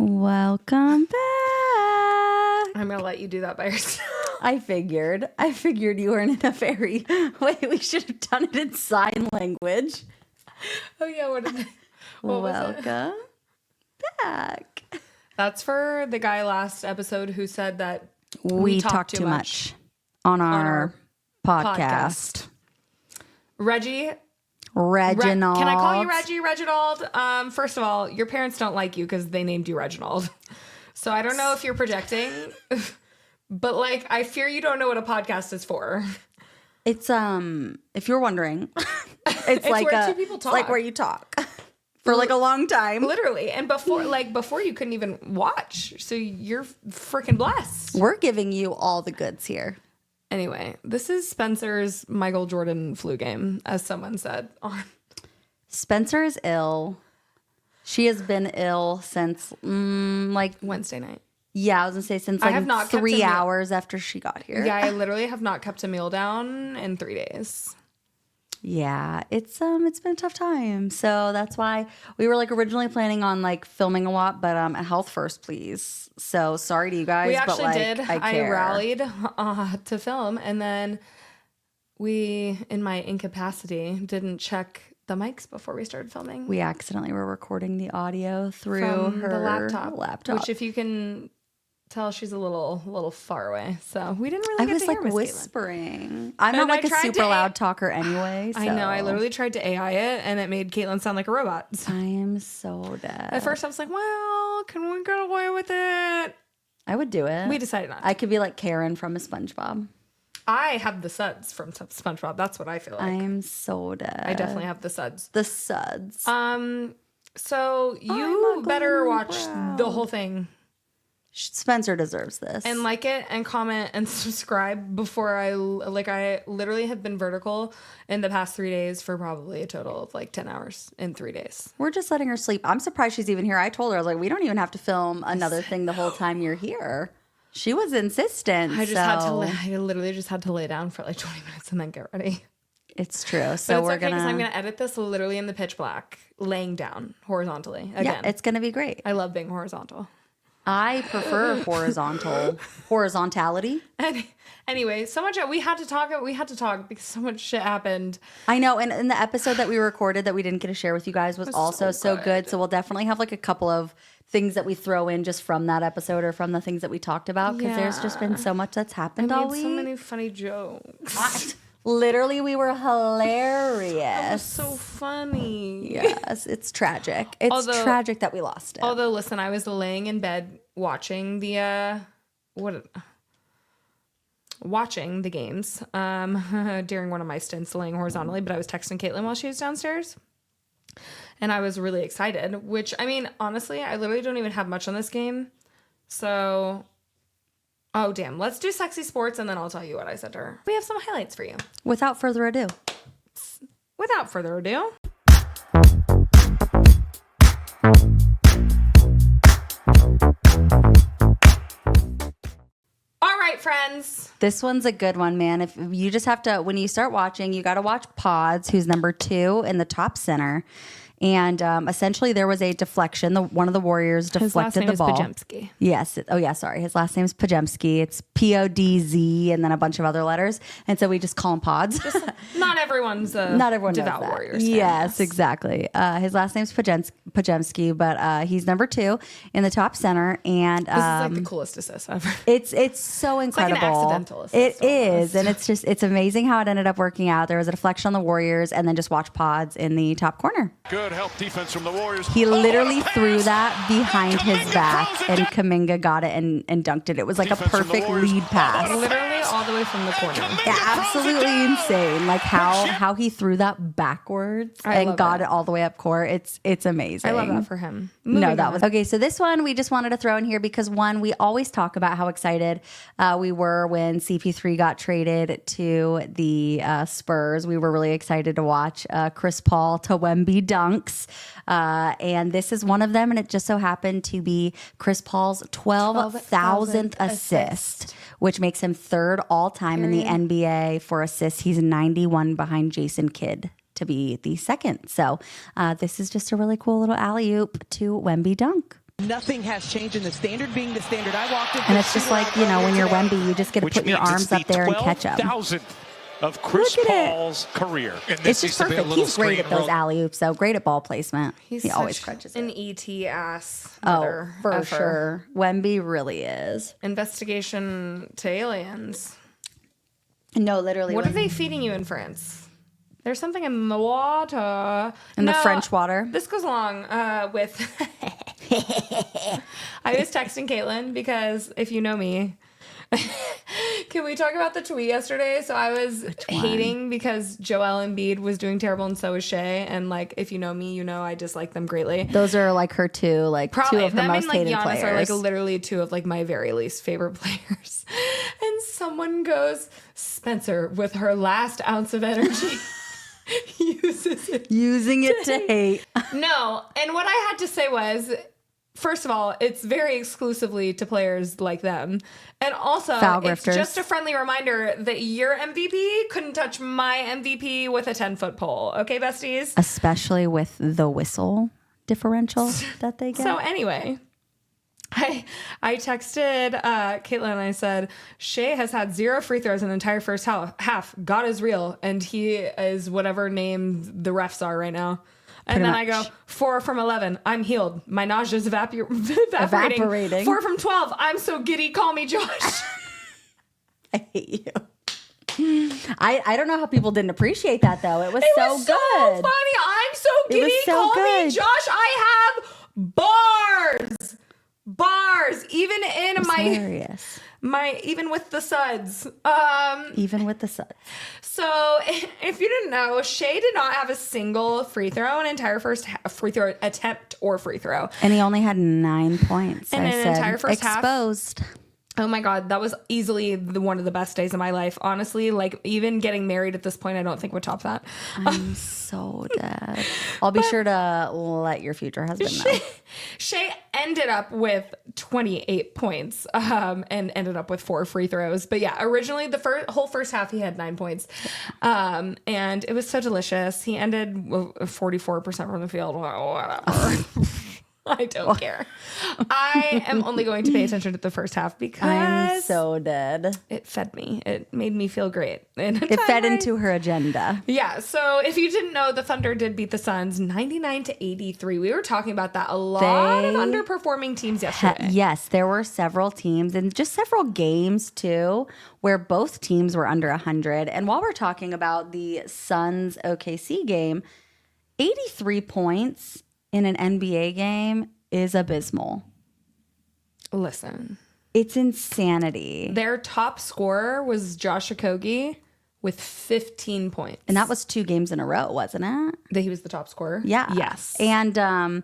Welcome back. I'm going to let you do that by yourself. I figured you weren't in a very... Wait, we should have done it in sign language. Oh, yeah. Welcome back. That's for the guy last episode who said that we talk too much on our podcast. Reginald. Can I call you Reggie? Reginald? First of all, your parents don't like you because they named you Reginald. So I don't know if you're projecting, but like, I fear you don't know what a podcast is for. It's, if you're wondering, it's like where two people talk. It's like where you talk for like a long time. Literally. And before you couldn't even watch. So you're freaking blessed. We're giving you all the goods here. Anyway, this is Spencer's Michael Jordan flu game, as someone said. Spencer is ill. She has been ill since like Wednesday night. Yeah, I was gonna say since like 3 hours after she got here. Yeah, I literally have not kept a meal down in 3 days. Yeah, it's been a tough time. So that's why we were like originally planning on like filming a lot, but health first, please. So sorry to you guys. We actually but, did. I rallied to film, and then we, in my incapacity, didn't check the mics before we started filming. We accidentally were recording the audio through from her the laptop, which if you can tell, she's a little far away, so we didn't really. I was like whispering. I'm not like a super loud talker anyway. So. I know. I literally tried to AI it, and it made Caitlin sound like a robot. I am so dead. At first, I was like, "Well, can we get away with it?" I would do it. We decided not. I could be like Karen from a SpongeBob. I have the suds from SpongeBob. That's what I feel like. I am so dead. I definitely have the suds. The suds. So you better watch the whole thing. Spencer deserves this. And like it and comment and subscribe before I literally have been vertical in the past 3 days for probably a total of like 10 hours in 3 days. We're just letting her sleep. I'm surprised she's even here. I told her, I was like, we don't even have to film another thing the whole time you're here. She was insistent. I literally just had to lay down for like 20 minutes and then get ready. It's true. So we're okay, because I'm gonna edit this literally in the pitch black, laying down horizontally. Again. Yeah, it's gonna be great. I love being horizontal. I prefer horizontality. Anyway, so much we had to talk because so much shit happened. I know, and in the episode that we recorded that we didn't get to share with you guys was also so good. So we'll definitely have like a couple of things that we throw in just from that episode or from the things that we talked about, because there's just been so much that's happened all week. So many funny jokes. Literally, we were hilarious. That was so funny. Yes, it's tragic. It's tragic that we lost it. Although, listen, I was laying in bed watching the games during one of my stints laying horizontally, but I was texting Caitlin while she was downstairs. And I was really excited, which, I mean, honestly, I literally don't even have much on this game. So... Oh, damn. Let's do sexy sports, and then I'll tell you what I said to her. We have some highlights for you. Without further ado. All right, friends. This one's a good one, man. If you just have to, when you start watching, you got to watch Pods, who's number 2 in the top center. And essentially, there was a deflection. One of the Warriors deflected the ball. His last name is Pajemski. Yes. Oh, yeah. Sorry. His last name is Pajemski. It's Podz and then a bunch of other letters. And so we just call him Pods. Not everyone's devout Warriors fan. Yes, exactly. His last name's Pajemski, but he's number 2 in the top center. And this is like the coolest assist ever. It's so incredible. It's like an accidental assist. It is. And it's amazing how it ended up working out. There was a deflection on the Warriors, and then just watch Pods in the top corner. Good help defense from the Warriors. He literally threw that behind his back, and Kuminga got it and dunked it. It was like a perfect lead pass. Literally all the way from the corner. Yeah, absolutely insane. Like how he threw that backwards and got it all the way up court. It's amazing. I love that for him. Okay. So this one we just wanted to throw in here because we always talk about how excited we were when CP3 got traded to the Spurs. We were really excited to watch Chris Paul to Wemby dunks. And this is one of them, and it just so happened to be Chris Paul's 12,000th assist, which makes him 3rd all-time in the NBA for assists. He's 91 behind Jason Kidd to be the 2nd. So this is just a really cool little alley-oop to Wemby dunk. Nothing has changed in the standard being the standard. I walked in. And it's just like, when you're Wemby, you just get to put your arms up there and catch them. 12,000th of Chris Paul's career. It's just perfect. He's great at those alley-oops, so great at ball placement. He always crunches an it. ET ass. Oh, for sure. Wemby really is. Investigation to aliens. No, literally. What are they feeding you in France? There's something in the water. The French water. This goes along with... I was texting Caitlin because if you know me... Can we talk about the tweet yesterday? So I was hating because Joel Embiid was doing terrible and so was Shea. And like, if you know me, you know I dislike them greatly. Those are like her two, Probably, two of her most hated Giannis players. are like literally two of like my very least favorite players. And someone goes, Spencer, with her last ounce of energy, using it to hate. No. And what I had to say was, first of all, it's very exclusively to players like them. And also, it's just a friendly reminder that your MVP couldn't touch my MVP with a 10-foot pole. Okay, besties? Especially with the whistle differential that they get. So anyway, I texted Caitlin and I said, Shea has had 0 free throws in the entire first half. God is real. And he is whatever name the refs are right now. And then I go, 4 from 11. I'm healed. My nausea's evaporating. 4 from 12. I'm so giddy. Call me Josh. I hate you. I don't know how people didn't appreciate that, though. It was so good. So funny. I'm so giddy. Call me Josh. I have bars. Even in hilarious. Even with the suds. Even with the suds. So if you didn't know, Shea did not have a single free throw, an entire first free throw attempt or free throw. And he only had 9 points. And an entire first exposed. Half. Oh my God, that was easily one of the best days of my life. Honestly, like even getting married at this point, I don't think would top that. I'm so dead. I'll be sure to let your future husband know. Shea ended up with 28 points and ended up with 4 free throws. But yeah, originally the whole first half he had 9 points. And it was so delicious. He ended 44% from the field. Whatever. I don't care. I am only going to pay attention to the first half because I'm so dead. It fed me. It made me feel great. It fed into her agenda. Yeah. So if you didn't know, the Thunder did beat the Suns 99-83. We were talking about that. A lot of underperforming teams yesterday. Yes, there were several teams and just several games too where both teams were under 100. And while we're talking about the Suns OKC game, 83 points in an NBA game is abysmal. Listen. It's insanity. Their top scorer was Josh Okogie with 15 points. And that was 2 games in a row, wasn't it? That he was the top scorer? Yeah. Yes. And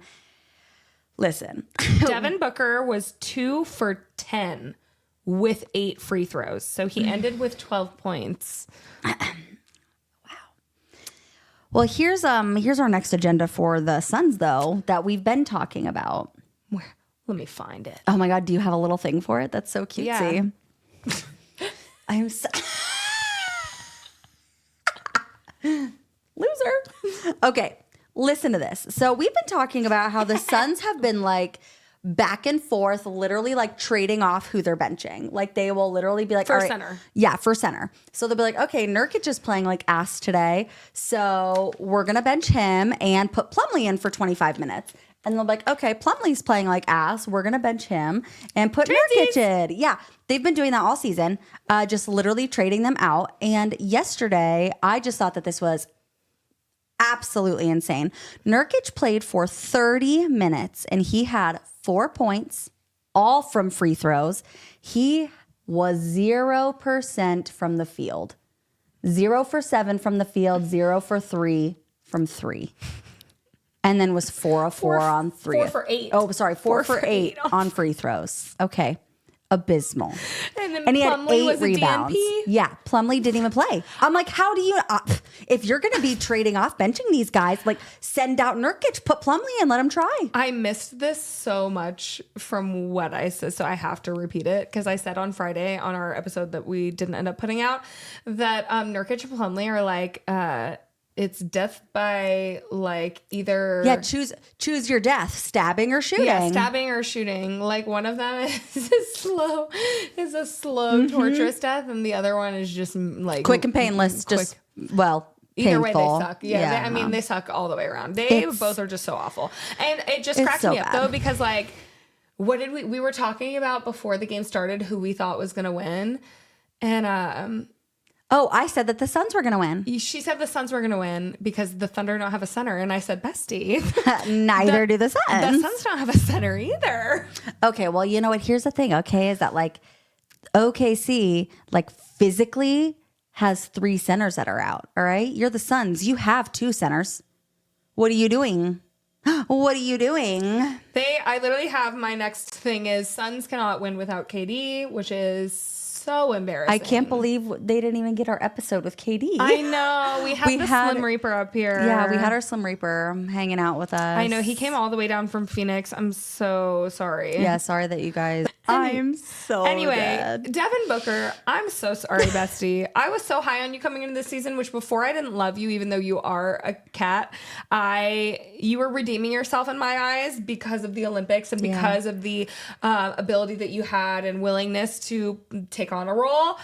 listen. Devin Booker was 2 for 10 with 8 free throws. So he ended with 12 points. Well, here's our next agenda for the Suns, though, that we've been talking about. Where? Let me find it. Oh my God, do you have a little thing for it? That's so cutesy. Yeah. I'm so loser. Okay, listen to this. So we've been talking about how the Suns have been like back and forth, literally like trading off who they're benching. Like they will literally be like, for all right, center. Yeah, for center. So they'll be like, okay, Nurkic is playing like ass today. So we're going to bench him and put Plumlee in for 25 minutes. And they'll be like, okay, Plumlee's playing like ass. We're going to bench him and put Nurkic in. Yeah, they've been doing that all season, just literally trading them out. And yesterday, I just thought that this was absolutely insane. Nurkic played for 30 minutes and he had 4 points, all from free throws. He was 0% from the field. 0 for 7 from the field, 0 for 3 from 3. And then was 4 of 4 on 3. 4 for 8. Oh, sorry, 4 for 8 on free throws. Okay. Abysmal. And he had Plumlee 8 rebounds. Yeah, Plumlee didn't even play. I'm like, how do you, if you're going to be trading off benching these guys, like send out Nurkic, put Plumlee and let him try. I missed this so much from what I said, so I have to repeat it because I said on Friday on our episode that we didn't end up putting out that Nurkic and Plumlee are like it's death by like either choose your death, stabbing or shooting. Yeah, stabbing or shooting. Like one of them is a slow torturous death, and the other one is just like quick and painless. Just either way painful. they suck. Yeah, I mean they suck all the way around. They both are just so awful, and it just cracks me up though because like what did we were talking about before the game started who we thought was gonna win, and I said that the Suns were going to win. She said the Suns were going to win because the Thunder don't have a center. And I said, bestie. Neither do the Suns. The Suns don't have a center either. Okay, well, you know what? Here's the thing, okay, is that like OKC, like physically has 3 centers that are out, all right? You're the Suns. You have 2 centers. What are you doing? What are you doing? I literally have my next thing is Suns cannot win without KD, which is so embarrassing. I can't believe they didn't even get our episode with KD. I know. We had Slim Reaper up here. Yeah, we had our Slim Reaper hanging out with us. I know. He came all the way down from Phoenix. I'm so sorry. Yeah, sorry that you guys... I'm so dead. Devin Booker, I'm so sorry, bestie. I was so high on you coming into this season, which before I didn't love you, even though you are a cat. You were redeeming yourself in my eyes because of the Olympics and because of the ability that you had and willingness to take on a role,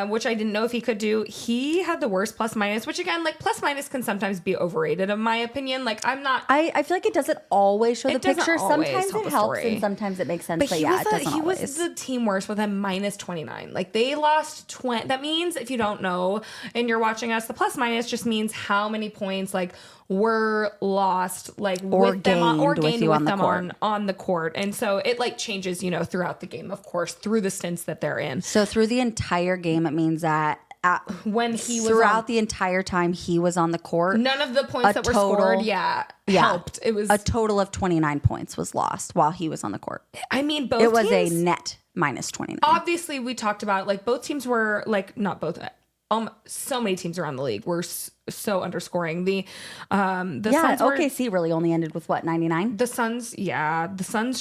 which I didn't know if he could do. He had the worst plus minus, which again, like plus minus can sometimes be overrated, in my opinion. Like I'm not. I feel like it doesn't always show the picture. Sometimes it helps story. And sometimes it makes sense. But yeah, it doesn't. He was the team worst with a minus 29. Like they lost 20. That means if you don't know and you're watching us, the plus minus just means how many points like were lost like or with them or gained with them on the court. And so it like changes, throughout the game, of course, through the stints that they're in. So through the entire game, it means that when he was throughout the entire time he was on the court, none of the points that were scored helped. It was a total of 29 points was lost while he was on the court. I mean, both it was teams, a net minus 29. Obviously, we talked about like both teams were like not both. So many teams around the league were so underscoring. The Suns OKC really only ended with what, 99? The Suns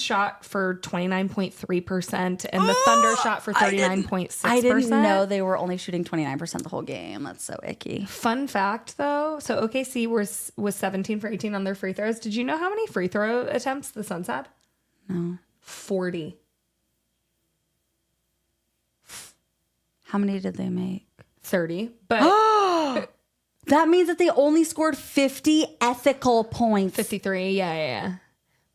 shot for 29.3% and the Thunder shot for 39.6%. I didn't know they were only shooting 29% the whole game. That's so icky. Fun fact though, so OKC was 17 for 18 on their free throws. Did you know how many free throw attempts the Suns had? No. 40. How many did they make? 30, but that means that they only scored 50 ethical points. 53, yeah.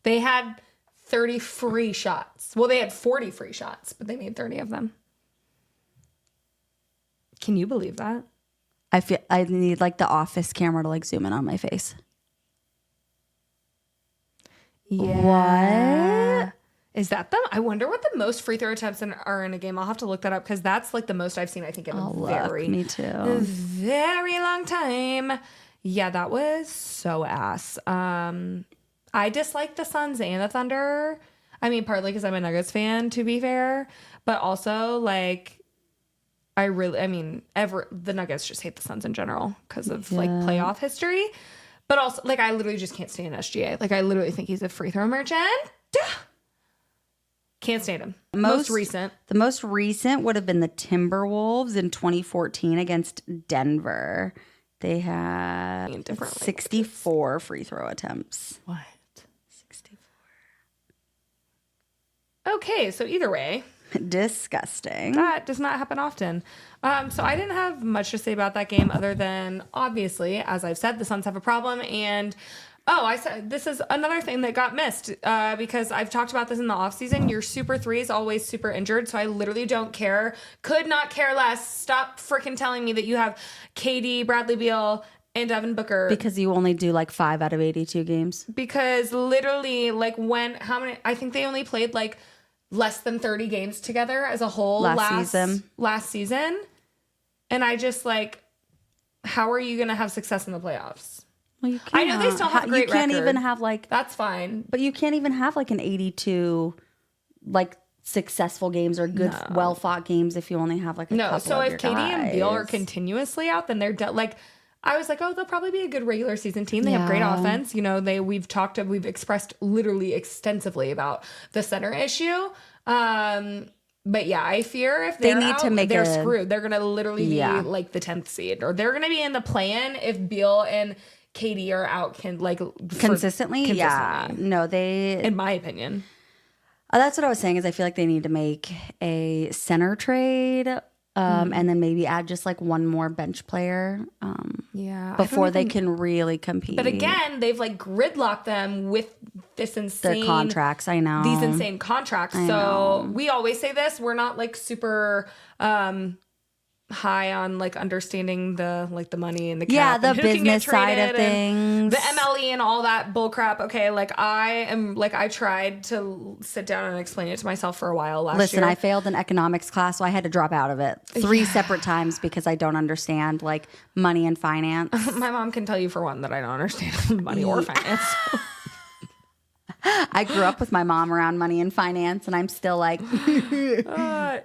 They had 30 free shots. Well, they had 40 free shots, but they made 30 of them. Can you believe that? I feel I need like the office camera to like zoom in on my face. Yeah. What? Is that them? I wonder what the most free throw attempts are in a game. I'll have to look that up because that's like the most I've seen, I think, in a very long time. Yeah, that was so ass. I dislike the Suns and the Thunder. I mean, partly because I'm a Nuggets fan, to be fair, but also like the Nuggets just hate the Suns in general because of like playoff history. But also, like, I literally just can't stand SGA. Like, I literally think he's a free throw merchant. Can't stand him. Most recent. The most recent would have been the Timberwolves in 2014 against Denver. They had 64 free throw attempts. What? 64. Okay, so either way. Disgusting. That does not happen often. So I didn't have much to say about that game other than, obviously, as I've said, the Suns have a problem. And, I said this is another thing that got missed because I've talked about this in the offseason. Your super three is always super injured, so I literally don't care. Could not care less. Stop freaking telling me that you have KD, Bradley Beal, and Devin Booker. Because you only do like 5 out of 82 games. Because literally, like I think they only played like less than 30 games together as a whole last season. And I just like, how are you going to have success in the playoffs? Well, you can't. I know they still have a great record. You can't even have like... That's fine. But you can't even have like an 82 like successful games or good, well-fought games if you only have like a couple so of if your KD guys. and Beal are continuously out, then they're like... I was like, they'll probably be a good regular season team. They have great offense. We've expressed literally extensively about the center issue. But yeah, I fear if They they're need out, to make they're a- screwed. They're gonna literally be like the 10th seed, or they're gonna be in the play-in if Beal and KD are out Consistently. Yeah, no, they. in my opinion. That's what I was saying. Is I feel like they need to make a center trade, and then maybe add just like one more bench player. Before they can really compete. But again, they've like gridlocked them with this insane their contracts. I know these insane contracts. So we always say this. We're not like super high on like understanding the money and the cap the and who can get business side of traded and things, the MLE and all that bull crap. Okay, like I tried to sit down and explain it to myself for a while last year. I failed an economics class, so I had to drop out of it 3 separate times because I don't understand like money and finance. My mom can tell you for one that I don't understand money or finance. I grew up with my mom around money and finance, and I'm still like,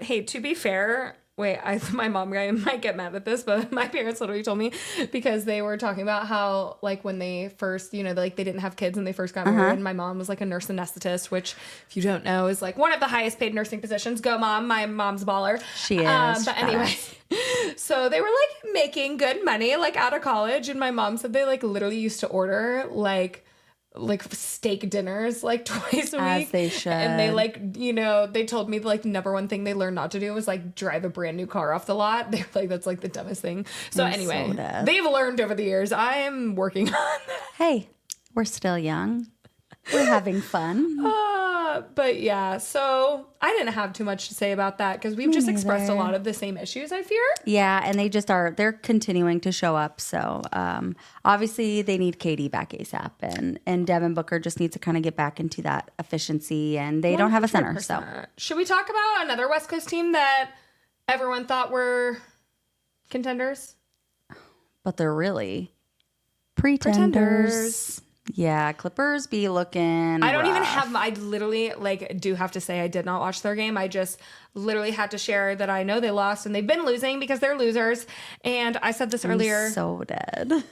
hey, to be fair, my mom might get mad at this, but my parents literally told me because they were talking about how like when they first, they didn't have kids and they first got married. And my mom was like a nurse anesthetist, which if you don't know is like one of the highest paid nursing positions. Go mom, my mom's a baller. She is. But anyway, so they were like making good money like out of college, and my mom said they like literally used to order like steak dinners like twice a week. As they should. And they like, they told me like the number one thing they learned not to do was like drive a brand new car off the lot. They're like, that's like the dumbest thing. So anyway, they've learned over the years. I am working on that. Hey, we're still young. We're having fun. But yeah, so I didn't have too much to say about that because we've just expressed a lot of the same issues, I fear. Yeah, and they're continuing to show up. So obviously they need KD back ASAP, and Devin Booker just needs to kind of get back into that efficiency, and they don't have a center. 100%. So should we talk about another West Coast team that everyone thought were contenders? But they're really pretenders. Yeah, Clippers be looking I don't even rough. I literally do have to say I did not watch their game. I just literally had to share that I know they lost and they've been losing because they're losers. And I said this earlier. So dead.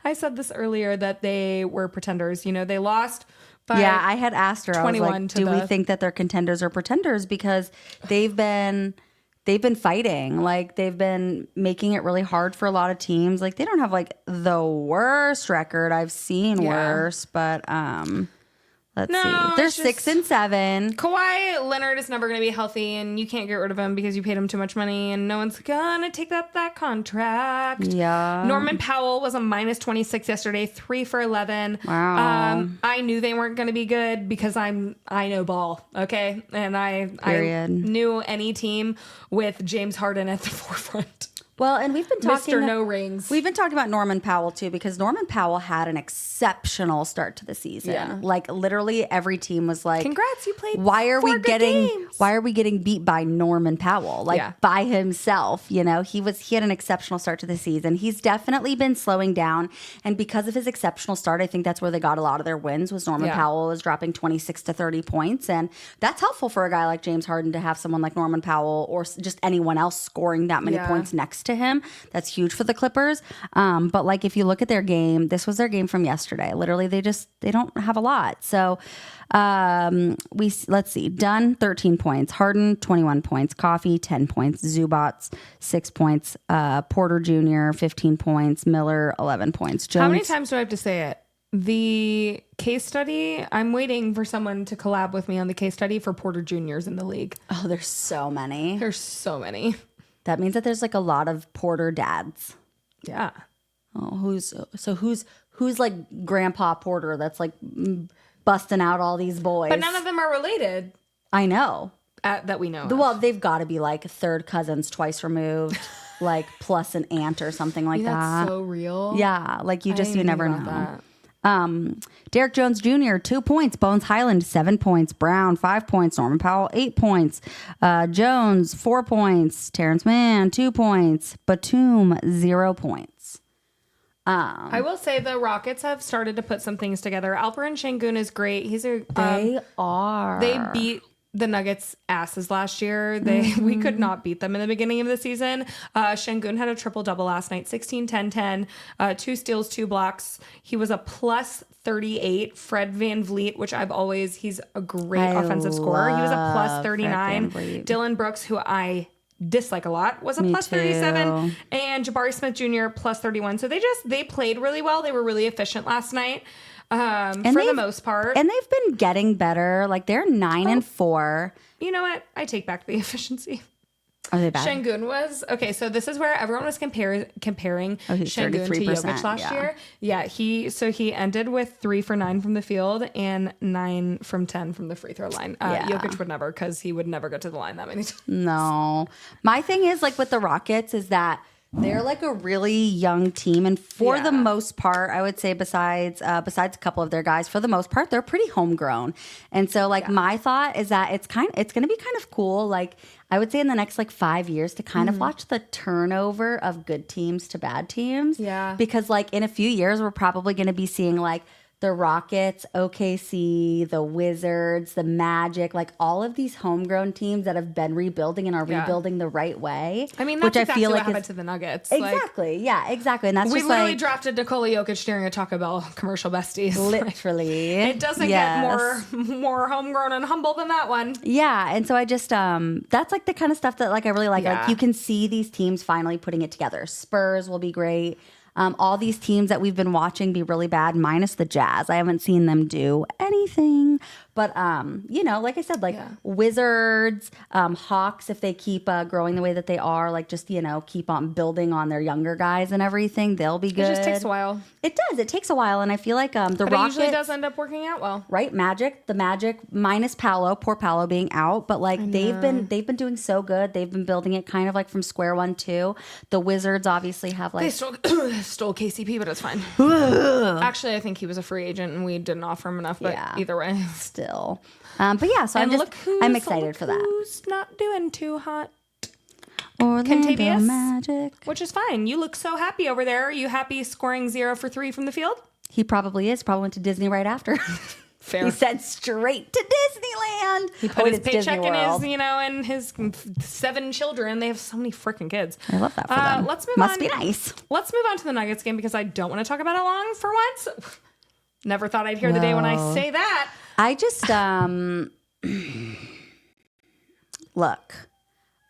I said this earlier that they were pretenders. They lost by Yeah, I had asked her, I was 21 like, to do we the- think that they're contenders or pretenders? Because they've been fighting. Like, they've been making it really hard for a lot of teams. Like, they don't have like the worst record. I've seen worse, but let's see. They're 6-7. Kawhi Leonard is never going to be healthy, and you can't get rid of him because you paid him too much money, and no one's gonna take up that contract. Yeah. Norman Powell was a -26 yesterday, 3 for 11. Wow. I knew they weren't going to be good because I know ball, okay, and I knew any team with James Harden at the forefront. Well, and we've been talking Mr. No Rings. We've been talking about Norman Powell too, because Norman Powell had an exceptional start to the season. Yeah. Like, literally every team was like, Congrats, you played why are 4 we good getting games." why are we getting beat by Norman Powell? Like, by himself, he had an exceptional start to the season. He's definitely been slowing down, and because of his exceptional start, I think that's where they got a lot of their wins. Was Norman Powell was dropping 26 to 30 points, and that's helpful for a guy like James Harden to have someone like Norman Powell or just anyone else scoring that many points next to him. That's huge for the Clippers. But like, if you look at their game, this was their game from yesterday. Literally, they don't have a lot. So let's see. Dunn 13 points, Harden 21 points, Coffee 10 points, Zubats 6 points, Porter Jr. 15 points, Miller 11 points. Jones, How many times do I have to say it? The case study, I'm waiting for someone to collab with me on the case study for Porter Jr.'s in the league. Oh, there's so many. There's so many. That means that there's like a lot of Porter dads. Yeah. Oh, who's like Grandpa Porter that's like busting out all these boys? But none of them are related. I know. That we know of. Well, they've got to be like third cousins twice removed, like plus an aunt or something like that. That's so real. Yeah, like you never know. That. Derek Jones Jr. 2 points, Bones Highland 7 points, Brown 5 points, Norman Powell 8 points, Jones 4 points, Terrence Mann 2 points, Batum 0 points. I will say the Rockets have started to put some things together. Alperen Şengün is great. They are. They beat the Nuggets asses last year. We could not beat them in the beginning of the season. Şengün had a triple-double last night, 16, 10, 10, 2 steals, 2 blocks. He was a plus 38. Fred VanVleet, which he's a great offensive scorer. He was a plus 39. Dylan Brooks, who I dislike a lot, was a plus 37. And Jabari Smith Jr. plus 31. So they played really well. They were really efficient last night. For the most part. And they've been getting better. Like they're 9-4. You know what? I take back the efficiency. Are they bad? Şengün was okay. So this is where everyone was comparing Şengün to Jokic last year. Yeah, he ended with 3 for 9 from the field and 9 from 10 from the free throw line. Jokic would never, because he would never go to the line that many times. No, my thing is like with the Rockets is that they're like a really young team, and for the most part, I would say besides a couple of their guys, for the most part, they're pretty homegrown. And so, like my thought is that it's going to be kind of cool. Like I would say in the next like 5 years to kind of watch the turnover of good teams to bad teams. Yeah, because like in a few years, we're probably going to be seeing like the Rockets, OKC, the Wizards, the Magic, like all of these homegrown teams that have been rebuilding and are rebuilding the right way. I mean, that's exactly what happened to the Nuggets. Exactly. Yeah, exactly. And that's we just literally like, drafted Nikola Jokic during a Taco Bell commercial, besties. Literally. It doesn't get more homegrown and humble than that one. Yeah. And so I just, that's like the kind of stuff that like I really like. Like you can see these teams finally putting it together. Spurs will be great. All these teams that we've been watching be really bad, minus the Jazz. I haven't seen them do anything. But, like I said, like Wizards, Hawks, if they keep growing the way that they are, like just, keep on building on their younger guys and everything, they'll be good. It just takes a while. It does. It takes a while. And I feel like Rockets. It usually does end up working out well. Right? The Magic minus Paolo, poor Paolo being out. But like they've been doing so good. They've been building it kind of like from square one too. The Wizards obviously have like. They stole KCP, but it's fine. Actually, I think he was a free agent and we didn't offer him enough, but either way. Still. But yeah, so I'm excited for that. Who's not doing too hot? Orlando Contavious, Magic. which is fine. You look so happy over there. Are you happy scoring 0 for 3 from the field? He probably is. Probably went to Disney right after. Fair. He said straight to Disneyland. He put his paycheck in his, and his 7 children. They have so many freaking kids. I love that for them. Let's move on. Must be nice. Let's move on to the Nuggets game because I don't want to talk about it long for once. Never thought I'd hear the day when I say that. I just, look,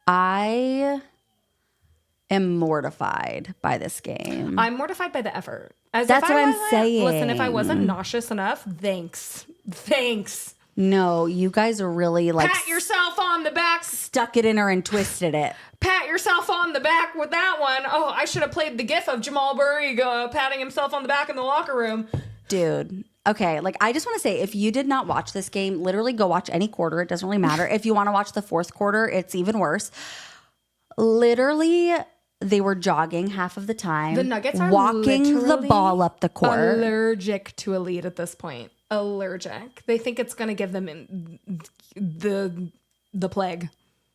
I am mortified by this game. I'm mortified by the effort. That's what I'm saying. Listen, if I wasn't nauseous enough, thanks. No, you guys are really like pat yourself on the back. Stuck it in her and twisted it. Pat yourself on the back with that one. Oh, I should have played the gif of Jamal Murray patting himself on the back in the locker room. Dude. Okay, like I just want to say, if you did not watch this game, literally go watch any quarter. It doesn't really matter. If you want to watch the fourth quarter, it's even worse. Literally, they were jogging half of the time. The Nuggets are walking the ball up the court. Allergic to a lead at this point. Allergic. They think it's going to give them the plague.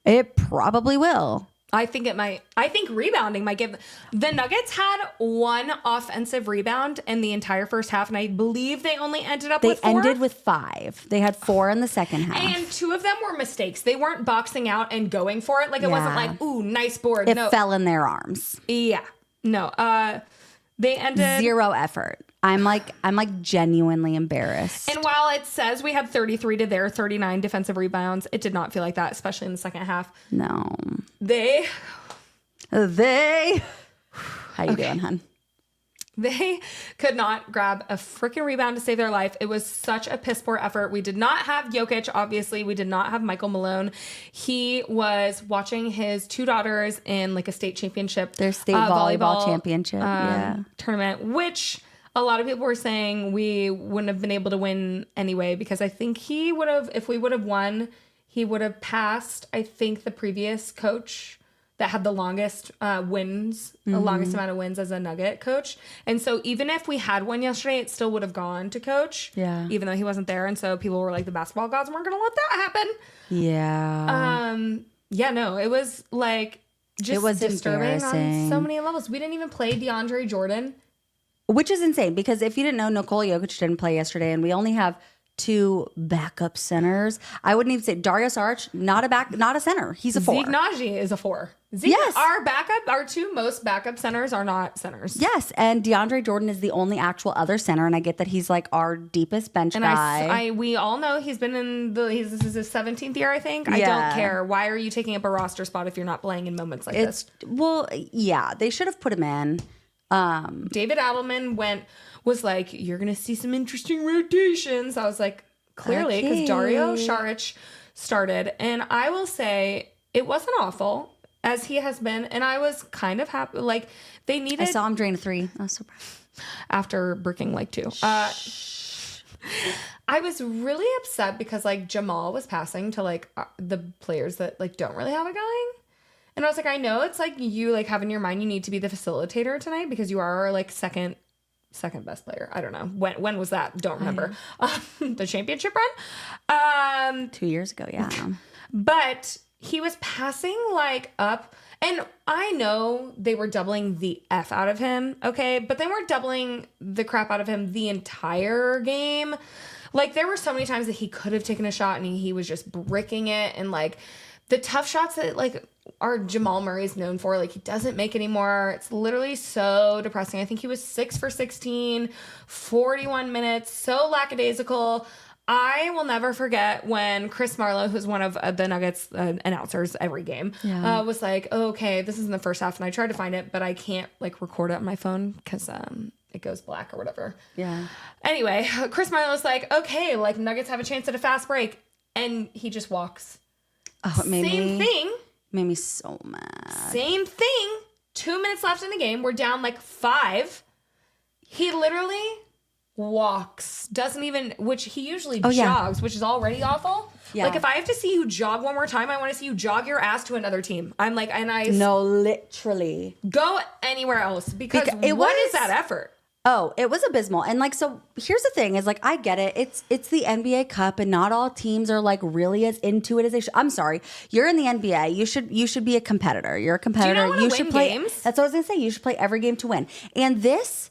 It probably will. I think it might. I think rebounding might give. The Nuggets had 1 offensive rebound in the entire first half, and I believe they only ended up with 4. They ended with 5. They had 4 in the second half. And 2 of them were mistakes. They weren't boxing out and going for it. Like, it wasn't like, ooh, nice board. It fell in their arms. Yeah. No. They ended 0 effort. I'm like genuinely embarrassed. And while it says we had 33 to their 39 defensive rebounds, it did not feel like that, especially in the second half. No. They. How you doing, hun? They could not grab a freaking rebound to save their life. It was such a piss poor effort. We did not have Jokic, obviously. We did not have Michael Malone. He was watching his 2 daughters in like a state championship. Their state volleyball championship tournament, which a lot of people were saying we wouldn't have been able to win anyway, because I think he would have, if we would have won, he would have passed, I think, the previous coach that had the longest wins, the longest amount of wins as a Nugget coach. And so even if we had won yesterday, it still would have gone to coach, even though he wasn't there. And so people were like, the basketball gods weren't going to let that happen. No, it was like just it was disturbing on so many levels. We didn't even play DeAndre Jordan. Which is insane, because if you didn't know, Nikola Jokic didn't play yesterday, and we only have two backup centers. I wouldn't even say Dario Saric, not a center. He's a 4. Zeke Naji is a 4. Yes. Our two most backup centers are not centers. Yes, and DeAndre Jordan is the only actual other center, and I get that he's like our deepest bench guy. We all know he's been this is his 17th year, I think. I don't care. Why are you taking up a roster spot if you're not playing in moments like this? Well, yeah, they should have put him in. David Adelman was like, you're going to see some interesting rotations. I was like, clearly, because Dario Saric started. And I will say, it wasn't awful, as he has been. And I was kind of happy. Like, they needed... I saw him drain a 3. I was so proud. After bricking like 2. I was really upset because, like, Jamal was passing to, like, the players that, like, don't really have it going. And I was like, I know it's, like, you, like, have in your mind you need to be the facilitator tonight because you are, like, second best player. I don't know. When was that? Don't remember. The championship run? 2 years ago, yeah. But he was passing, like, up. And I know they were doubling the F out of him, okay? But they weren't doubling the crap out of him the entire game. Like, there were so many times that he could have taken a shot and he was just bricking it. And, like, the tough shots that, like, our Jamal Murray is known for, like, he doesn't make anymore. It's literally so depressing. I think he was 6 for 16, 41 minutes, so lackadaisical. I will never forget when Chris Marlowe, who's one of the Nuggets announcers every game, was like, oh, okay, this is in the first half. And I tried to find it, but I can't, like, record it on my phone because it goes black or whatever. Yeah. Anyway, Chris Marlowe was like, okay, like, Nuggets have a chance at a fast break. And he just walks. Oh, it Same thing. Made me so mad. Same thing. 2 minutes left in the game. We're down like 5. He literally walks. Doesn't even, which he usually jogs, which is already awful. Yeah. Like, if I have to see you jog one more time, I want to see you jog your ass to another team. I'm like, No, literally. Go anywhere else because what is that effort? Oh, it was abysmal. And like, so here's the thing is like, I get it. It's the NBA Cup and not all teams are like really as into it as they should. I'm sorry. You're in the NBA. You should be a competitor. You're a competitor. Do you know should play games? That's what I was going to say. You should play every game to win. And this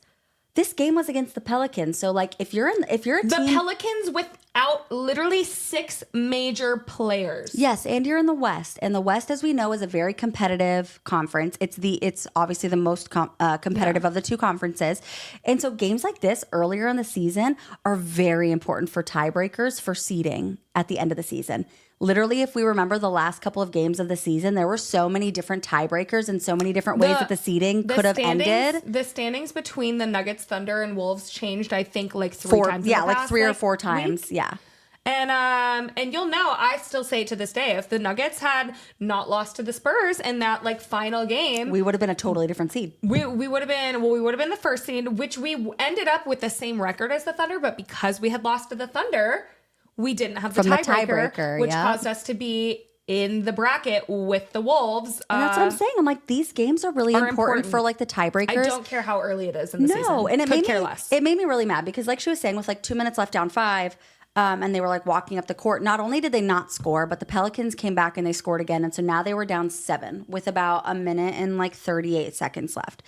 game was against the Pelicans. So like if you're a team, the Pelicans without literally 6 major players. Yes, and you're in the West. And the West, as we know, is a very competitive conference. It's obviously the most competitive of the two conferences. And so games like this earlier in the season are very important for tiebreakers for seeding at the end of the season. Literally, if we remember the last couple of games of the season, there were so many different tiebreakers and so many different ways that the seeding could have ended. The standings between the Nuggets, Thunder, and Wolves changed, I think, like 3 times. Yeah, like 3 or 4 times. Week. Yeah. And you'll know, I still say to this day, if the Nuggets had not lost to the Spurs in that like final game, we would have been a totally different seed. We would have been the first seed, which we ended up with the same record as the Thunder, but because we had lost to the Thunder, we didn't have the tiebreaker, which caused us to be in the bracket with the Wolves. And that's what I'm saying. I'm like, these games are really important for like the tiebreakers. I don't care how early it is in the season. No, and it made me really mad because like she was saying, with like 2 minutes left down 5, and they were like walking up the court. Not only did they not score, but the Pelicans came back and they scored again. And so now they were down 7 with about a minute and like 38 seconds left.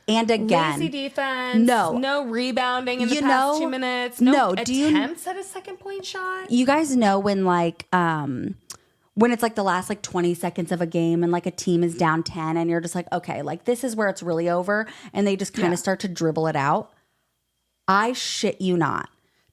And again, lazy defense. No rebounding in the past 2 minutes. No attempts at a second point shot. You guys know when like when it's like the last like 20 seconds of a game and like a team is down 10 and you're just like, okay, like this is where it's really over, and they just kind of start to dribble it out. I shit you not.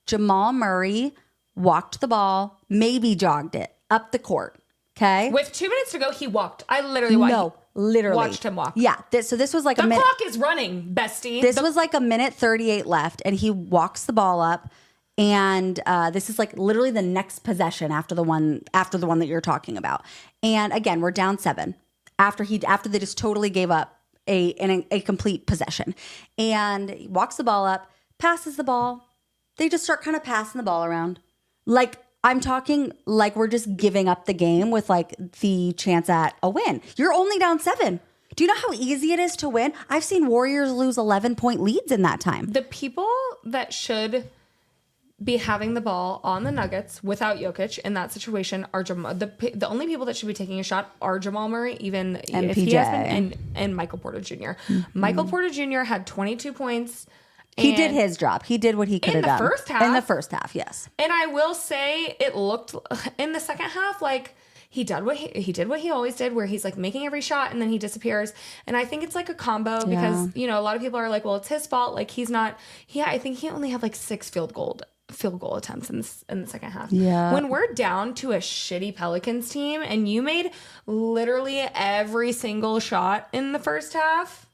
Jamal Murray walked the ball, maybe jogged it up the court. Okay. With 2 minutes to go, he walked. I literally watched. No. Literally watched him walk. Yeah. So this was like the clock is running, bestie. This was like a minute 38 left, and he walks the ball up, and this is like literally the next possession after the one that you're talking about. And again, we're down 7 after they just totally gave up a complete possession, and he walks the ball up, passes the ball. They just start kind of passing the ball around, like. I'm talking like we're just giving up the game with like the chance at a win. You're only down 7. Do you know how easy it is to win? I've seen Warriors lose 11-point leads in that time. The people that should be having the ball on the Nuggets without Jokic in that situation are Jamal. The only people that should be taking a shot are Jamal Murray, even and if PJ. He has been, and Michael Porter Jr. Mm-hmm. Michael Porter Jr. had 22 points He did his job. He did what he could have done. In the first half, yes. And I will say it looked in the second half like he did what he always did, where he's like making every shot and then he disappears. And I think it's like a combo because, you know, a lot of people are like, well, it's his fault. Like I think he only had like 6 field goal attempts in the second half. Yeah. When we're down to a shitty Pelicans team and you made literally every single shot in the first half,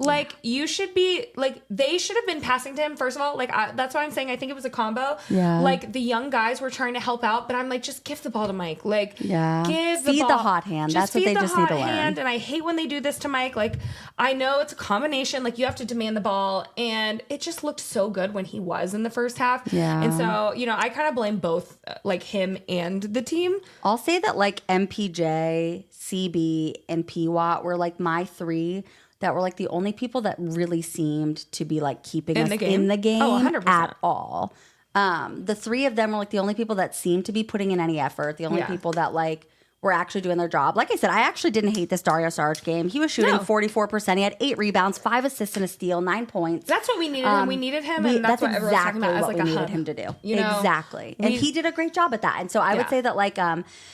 like, you should be, like, they should have been passing to him, first of all. Like, that's why I'm saying I think it was a combo. Yeah. Like, the young guys were trying to help out, but I'm like, just give the ball to Mike. Like, Feed the hot hand. That's what they just need to learn. And I hate when they do this to Mike. Like, I know it's a combination. Like, you have to demand the ball. And it just looked so good when he was in the first half. Yeah. And so, you know, I kind of blame both, like, him and the team. I'll say that, like, MPJ, CB, and PWAT were, like, my 3 that were like the only people that really seemed to be like keeping us in the game oh, 100%. at all. The 3 of them were like the only people that seemed to be putting in any effort. The only people that like were actually doing their job. Like I said, I actually didn't hate this Dario Saric game. He was shooting 44%. He had 8 rebounds, 5 assists and a steal, 9 points. That's what we needed him. We needed him, and that's what everyone's talking about as like we a needed hub. him to do. You know, exactly. And he did a great job at that. And so I would say that like,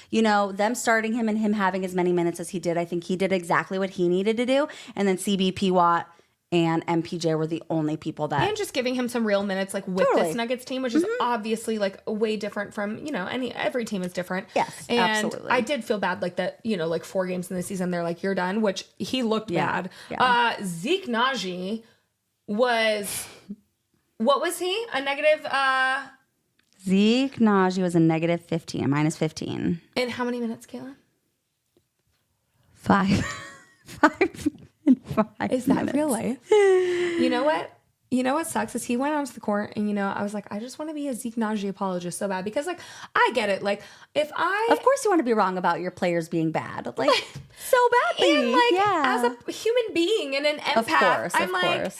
you know, them starting him and him having as many minutes as he did, I think he did exactly what he needed to do. And then CB, Watt, and MPJ were the only people that... And just giving him some real minutes, like, with this Nuggets team, which is obviously, like, way different from, you know, every team is different. Yes, and absolutely. I did feel bad, like, that, you know, like, 4 games in the season, they're like, you're done, which he looked bad. Yeah. Zeke Naji was... What was he? A negative... Zeke Naji was a negative 15, minus 15. In how many minutes, Caitlin? 5. 5 and 5 Is that minutes. real life? You know what? You know what sucks is he went onto the court and, you know, I was like, I just want to be a Zeke Naji apologist so bad because, like, I get it. Like, if I... Of course you want to be wrong about your players being bad. Like, so badly. And, like, as a human being and an empath, I'm like...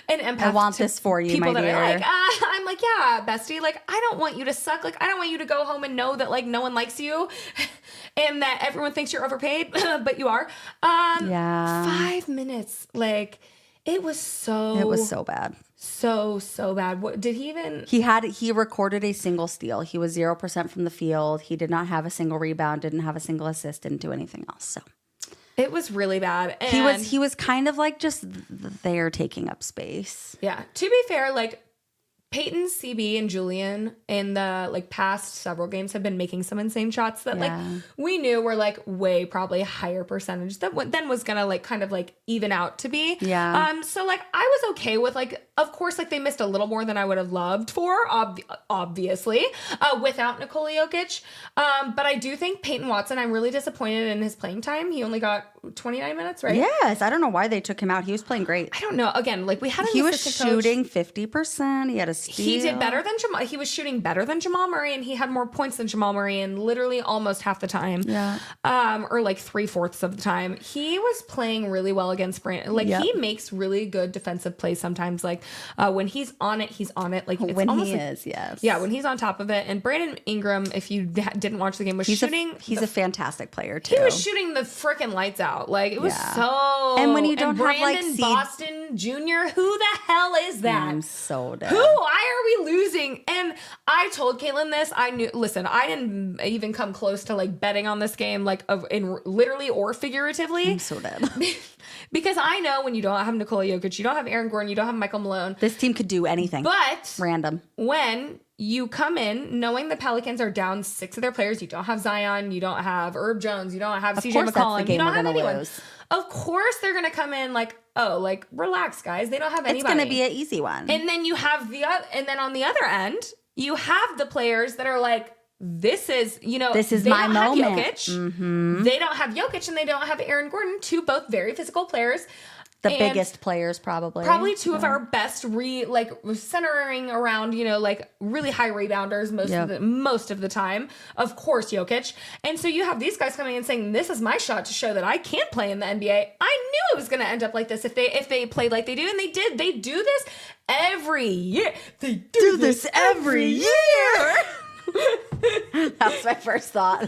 An empath. I want this for you, people my dear. That I'm like, yeah, bestie. Like, I don't want you to suck. Like, I don't want you to go home and know that, like, no one likes you and that everyone thinks you're overpaid, but you are. 5 minutes. Like, it was so bad. So bad. What did he even... He recorded a single steal. He was 0% from the field. He did not have a single rebound, didn't have a single assist, didn't do anything else. So it was really bad. And he was kind of like just there taking up space. Yeah. To be fair, like, Peyton, CB, and Julian in the like past several games have been making some insane shots that like we knew were like way probably higher percentage that then was gonna like kind of like even out to be. Yeah. So like I was okay with like, of course, like they missed a little more than I would have loved for, obviously, without Nikola Jokic. But I do think Peyton Watson, I'm really disappointed in his playing time. He only got 29 minutes, right? Yes. I don't know why they took him out. He was playing great. I don't know. Again, like we had an He was assistant coach. shooting 50%. He had a steal. He did better than Jamal. He was shooting better than Jamal Murray, and he had more points than Jamal Murray in literally almost half the time. Yeah. Or like 3/4 of the time. He was playing really well against Brandon. Like he makes really good defensive plays sometimes. Like when he's on it, he's on it. Like it's when almost he like, is, yes. Yeah, when he's on top of it. And Brandon Ingram, if you didn't watch the game, was shooting. He's a fantastic player too. He was shooting the freaking lights out. Like it was so. And when you don't have Brandon like Boston Jr., who the hell is that? I'm so dead. Why are we losing? And I told Caitlin this. I knew. Listen, I didn't even come close to like betting on this game, like in literally or figuratively. I'm so dead. Because I know when you don't have Nikola Jokic, you don't have Aaron Gordon, you don't have Michael Malone. This team could do anything. But random. When you come in knowing the Pelicans are down 6 of their players, you don't have Zion, you don't have Herb Jones, you don't have CJ McCollum, you don't have anyone. Lose. Of course they're gonna come in like, oh, like relax, guys. They don't have anybody. It's gonna be an easy one. And then you have and then on the other end, you have the players that are like, this is my moment. Jokic. They don't have Jokic and they don't have Aaron Gordon, two both very physical players. The biggest players, probably. Probably two of our best centering around, like really high rebounders most of the time. Of course, Jokic. And so you have these guys coming in saying, this is my shot to show that I can play in the NBA. I knew it was going to end up like this if they played like they do. And they did. They do this every year. They do this every year. That's my first thought.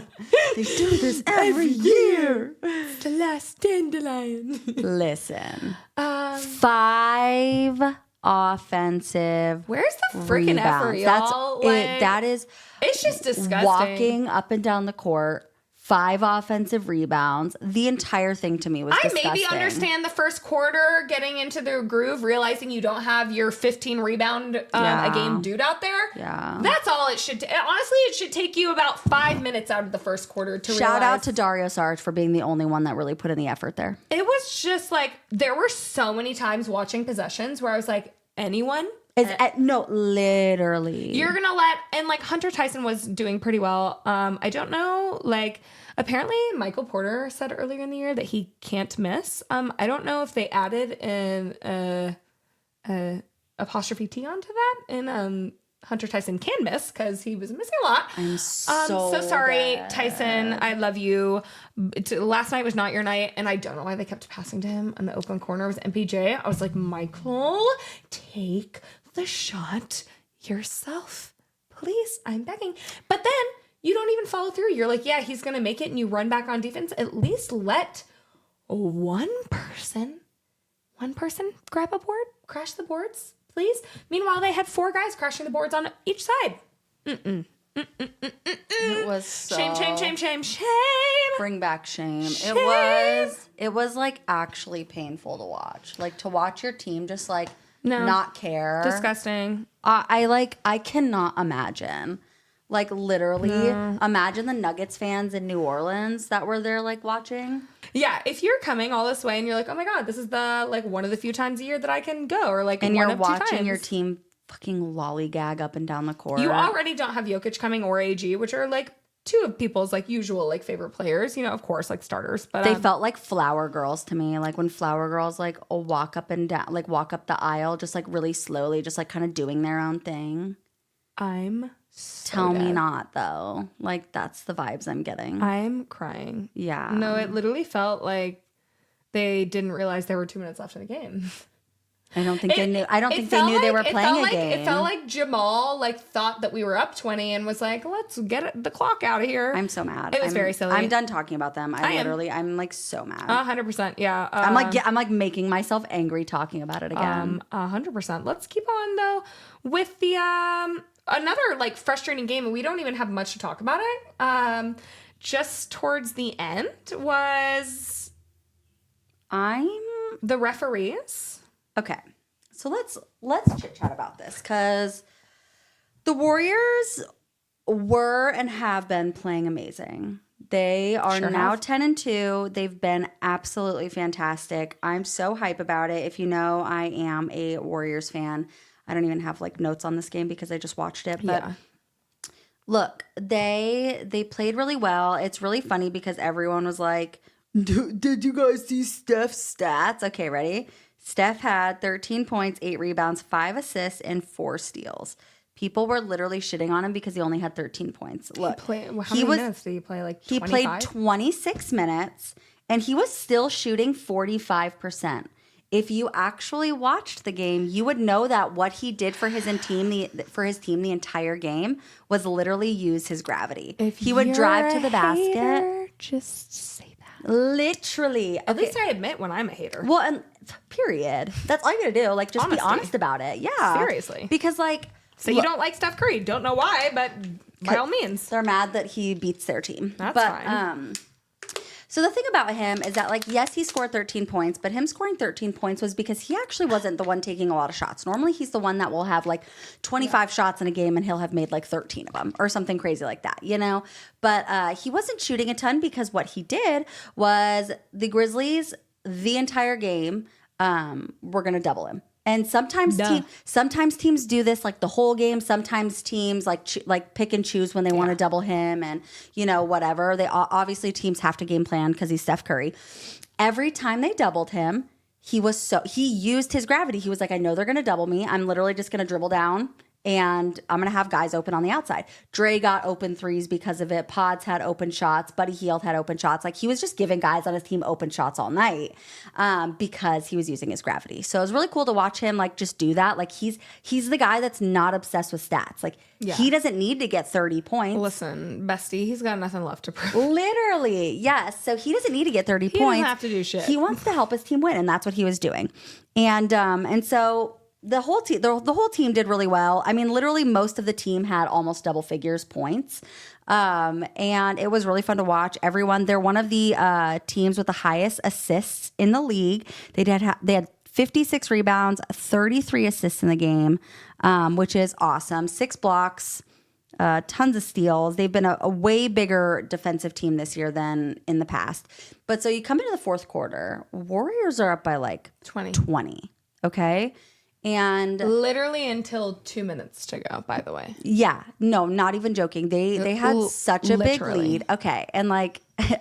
They do this every year. It's the last dandelion. Listen. 5 offensive. Where's the freaking effort, y'all? That is. It's just disgusting. Walking up and down the court. 5 offensive rebounds. The entire thing to me was disgusting. I maybe understand the first quarter, getting into the groove, realizing you don't have your 15 rebound a game dude out there. Yeah. That's all it should honestly, it should take you about 5 minutes out of the first quarter to realize. Shout out to Dario Saric for being the only one that really put in the effort there. It was just like, there were so many times watching possessions where I was like, anyone? No, literally. You're gonna and like Hunter Tyson was doing pretty well. I don't know, like apparently Michael Porter said earlier in the year that he can't miss. I don't know if they added an apostrophe T onto that, and Hunter Tyson can miss because he was missing a lot. I'm so sorry, bad. Tyson. I love you. Last night was not your night, and I don't know why they kept passing to him on the open corner with MPJ. I was like, Michael, take the shot yourself, please. I'm begging. But then you don't even follow through. You're like, yeah, he's gonna make it, and you run back on defense. At least let one person grab a board, crash the boards, please. Meanwhile, they had 4 guys crashing the boards on each side. It was so Shame. Bring back shame. It was like actually painful to watch. Like to watch your team just like not care. Disgusting. I cannot imagine. Like literally imagine the Nuggets fans in New Orleans that were there like watching. Yeah, if you're coming all this way and you're like, oh my God, this is the like one of the few times a year that I can go, or like and one you're of watching 2 times. your team fucking lollygag up and down the court. You already don't have Jokic coming or AG, which are like 2 of people's like usual like favorite players, you know, of course, like starters. But they felt like flower girls to me. Like when flower girls like walk up and down, like walk up the aisle, just like really slowly, just like kind of doing their own thing. Tell me not though. Like that's the vibes I'm getting. I'm crying. Yeah. No, it literally felt like they didn't realize there were 2 minutes left in the game. I don't think they knew. I don't think they knew they were playing a game. It felt like Jamal like thought that we were up 20 and was like, let's get the clock out of here. I'm so mad. It was very silly. I'm done talking about them. I'm like so mad. 100%. Yeah. I'm like making myself angry talking about it again. 100%. Let's keep on though with the another like frustrating game, and we don't even have much to talk about it. Just towards the end was the referees. Okay, so let's chit chat about this because the Warriors were and have been playing amazing. They are now 10-2. They've been absolutely fantastic. I'm so hype about it. If you know, I am a Warriors fan. I don't even have like notes on this game because I just watched it. But look, they played really well. It's really funny because everyone was like, did you guys see Steph's stats? Okay, ready? Steph had 13 points, 8 rebounds, 5 assists, and 4 steals. People were literally shitting on him because he only had 13 points. Look, how many minutes did he play? Like 25? He played 26 minutes, and he was still shooting 45%. If you actually watched the game, you would know that what he did for his team the entire game was literally use his gravity. If he would drive to the basket. Just say that. Literally. At least I admit when I'm a hater. Well, and period. That's all you gotta do. Like, just be honest about it. Yeah. Seriously. Because, like... So you don't like Steph Curry. Don't know why, but by all means. They're mad that he beats their team. That's fine. So the thing about him is that, like, yes, he scored 13 points, but him scoring 13 points was because he actually wasn't the one taking a lot of shots. Normally, he's the one that will have, like, 25 shots in a game, and he'll have made, like, 13 of them or something crazy like that, you know? But he wasn't shooting a ton because what he did was the Grizzlies, the entire game, were going to double him. And sometimes teams do this like the whole game. Sometimes teams like pick and choose when they want to double him and, you know, whatever. They obviously teams have to game plan because he's Steph Curry. Every time they doubled him, he used his gravity. He was like, I know they're going to double me. I'm literally just going to dribble down and I'm going to have guys open on the outside. Dre got open threes because of it. Pods had open shots. Buddy Hield had open shots. Like, he was just giving guys on his team open shots all night because he was using his gravity. So it was really cool to watch him, like, just do that. Like, he's the guy that's not obsessed with stats. Like, he doesn't need to get 30 points. Listen, bestie, he's got nothing left to prove. Literally, yes. So he doesn't need to get 30 points. He doesn't have to do shit. He wants to help his team win, and that's what he was doing. And so... the whole team did really well. I mean, literally most of the team had almost double figures points. And it was really fun to watch. They're one of the teams with the highest assists in the league. They had 56 rebounds, 33 assists in the game, which is awesome. 6 blocks, tons of steals. They've been a way bigger defensive team this year than in the past. But so you come into the fourth quarter, Warriors are up by like 20. Okay. And literally until 2 minutes to go, by the way. Yeah. No, not even joking. They had such a big lead. Okay. And like,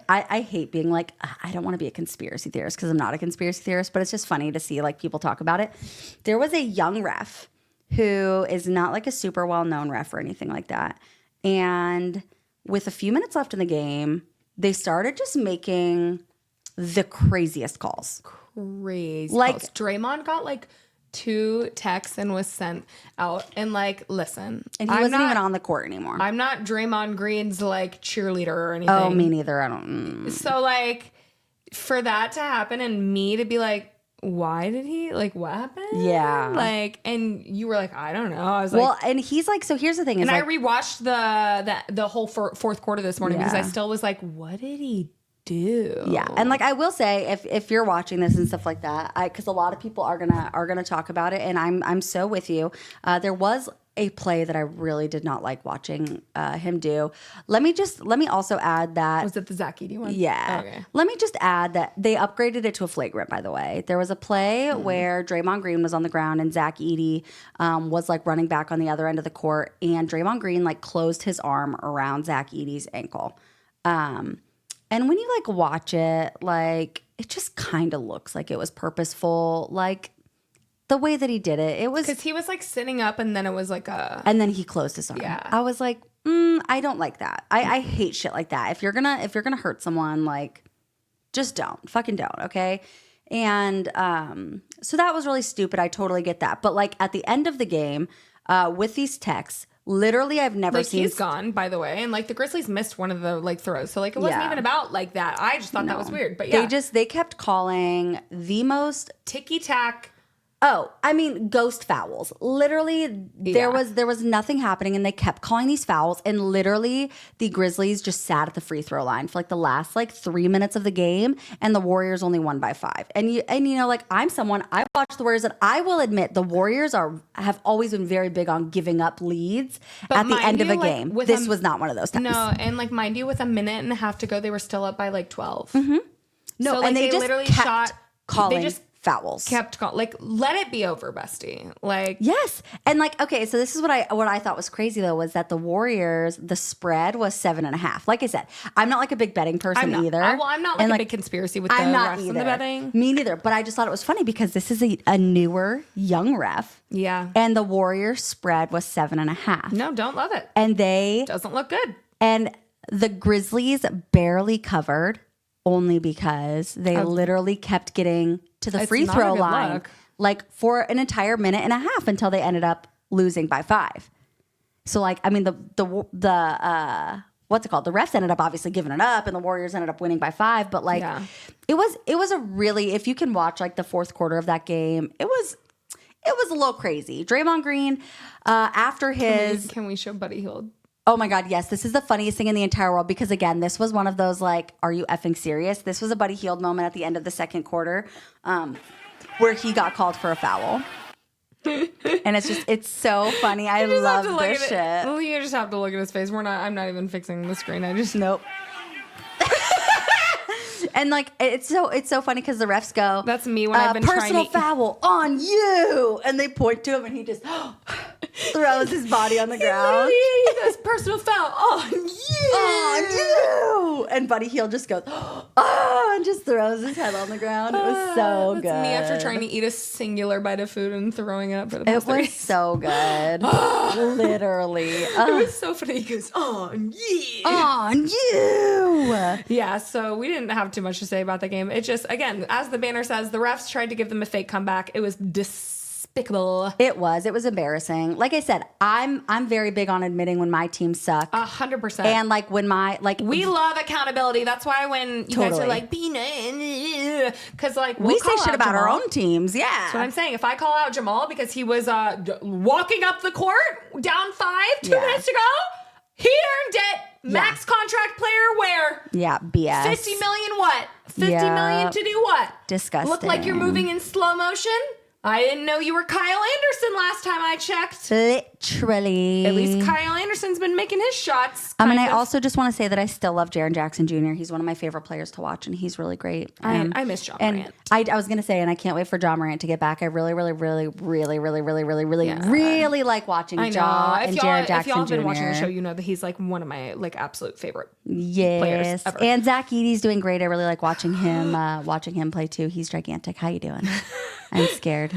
I hate being like, I don't want to be a conspiracy theorist because I'm not a conspiracy theorist, but it's just funny to see like people talk about it. There was a young ref who is not like a super well-known ref or anything like that. And with a few minutes left in the game, they started just making the craziest calls. Crazy like calls. Draymond got like 2 texts and was sent out. And like, listen. And he wasn't even on the court anymore. I'm not Draymond Green's like cheerleader or anything. Oh, me neither. I don't. So like, for that to happen and me to be like, why did he, like, what happened? Yeah. Like, and you were like, I don't know. I was well, like, and he's like, so here's the thing. And like, I rewatched the whole fourth quarter this morning because I still was like, what did he do? Yeah. And like, I will say, if you're watching this and stuff like that, because a lot of people are gonna talk about it, and I'm so with you. There was a play that I really did not like watching him do. Let me also add that. Was it the Zach Edey one? Yeah. Okay. Let me just add that they upgraded it to a flagrant, by the way. There was a play where Draymond Green was on the ground and Zach Edey was like running back on the other end of the court, and Draymond Green like closed his arm around Zach Edey's ankle. And when you like watch it, like it just kind of looks like it was purposeful. Like the way that he did it, it was because he was like sitting up, and then it was like and then he closed his arm. Yeah. I was like, I don't like that. I hate shit like that. If you're gonna hurt someone, like, just fucking don't. Okay. And so that was really stupid. I totally get that. But like at the end of the game, with these texts, literally I've never like seen. He's gone, by the way, and like the Grizzlies missed one of the like throws, so like it wasn't even about like that. I just thought that was weird. But yeah, they kept calling the most ticky tack. Oh, I mean, ghost fouls. Literally, there was nothing happening, and they kept calling these fouls. And literally, the Grizzlies just sat at the free throw line for like the last like 3 minutes of the game, and the Warriors only won by 5. And you know, like I watch the Warriors, and I will admit the Warriors have always been very big on giving up leads at the end of a game. This was not one of those times. No, and like mind you, with a minute and a half to go, they were still up by like 12. Mm-hmm. No, so, like, and they just literally kept calling. Fouls. Like, let it be over, bestie. Like, yes. And like, okay, so this is what I thought was crazy though, was that the Warriors, the spread was 7.5. Like I said, I'm not like a big betting person either. I'm not like a big conspiracy with the refs and the betting. Me neither. But I just thought it was funny because this is a newer, young ref. Yeah. And the Warriors spread was 7.5. No, don't love it. And doesn't look good. And the Grizzlies barely covered only because they literally kept getting to the free throw line like for an entire minute and a half until they ended up losing by 5. So like, I mean, the what's it called? The refs ended up obviously giving it up, and the Warriors ended up winning by 5. But like, it was a really, if you can watch like the fourth quarter of that game, it was a little crazy. Draymond Green, after his, can we show Buddy Hield? Oh my God, yes. This is the funniest thing in the entire world because, again, this was one of those, like, are you effing serious? This was a Buddy Hield moment at the end of the second quarter where he got called for a foul. And it's so funny. I love this shit. Well, you just have to look at his face. I'm not even fixing the screen. Nope. And like it's so funny because the refs go, that's me when I've been personal foul on you, and they point to him and he just throws his body on the ground. He does personal foul on you, and Buddy Hield just goes and just throws his head on the ground. It was so good. That's me after trying to eat a singular bite of food and throwing it up for the past 3 days. So good. Literally, it was so funny. He goes on you. Yeah, so we didn't have too much to say about the game. It just, again, as the banner says, the refs tried to give them a fake comeback. It was despicable. despicable. It was embarrassing. Like I said, I'm very big on admitting when my teams suck. 100%. And like when we love accountability. That's why when you guys are like, because like we say shit about Jamal. our own teams. Yeah. That's what I'm saying. If I call out Jamal because he was walking up the court down 5 2 minutes ago, he earned it. Max contract player where? Yeah, BS. 50 million what? 50 million to do what? Disgusting. Look like you're moving in slow motion? I didn't know you were Kyle Anderson last time I checked. Literally. At least Kyle Anderson's been making his shots. I also just want to say that I still love Jaren Jackson Jr. He's one of my favorite players to watch, and he's really great. I miss John and Morant. I was going to say, and I can't wait for John Morant to get back. I really like watching Ja and Jaren Jackson Jr. If y'all have been watching the show, you know that he's like one of my like absolute favorite players ever. And Zach Edey's doing great. I really like watching him play too. He's gigantic. How you doing? I'm scared.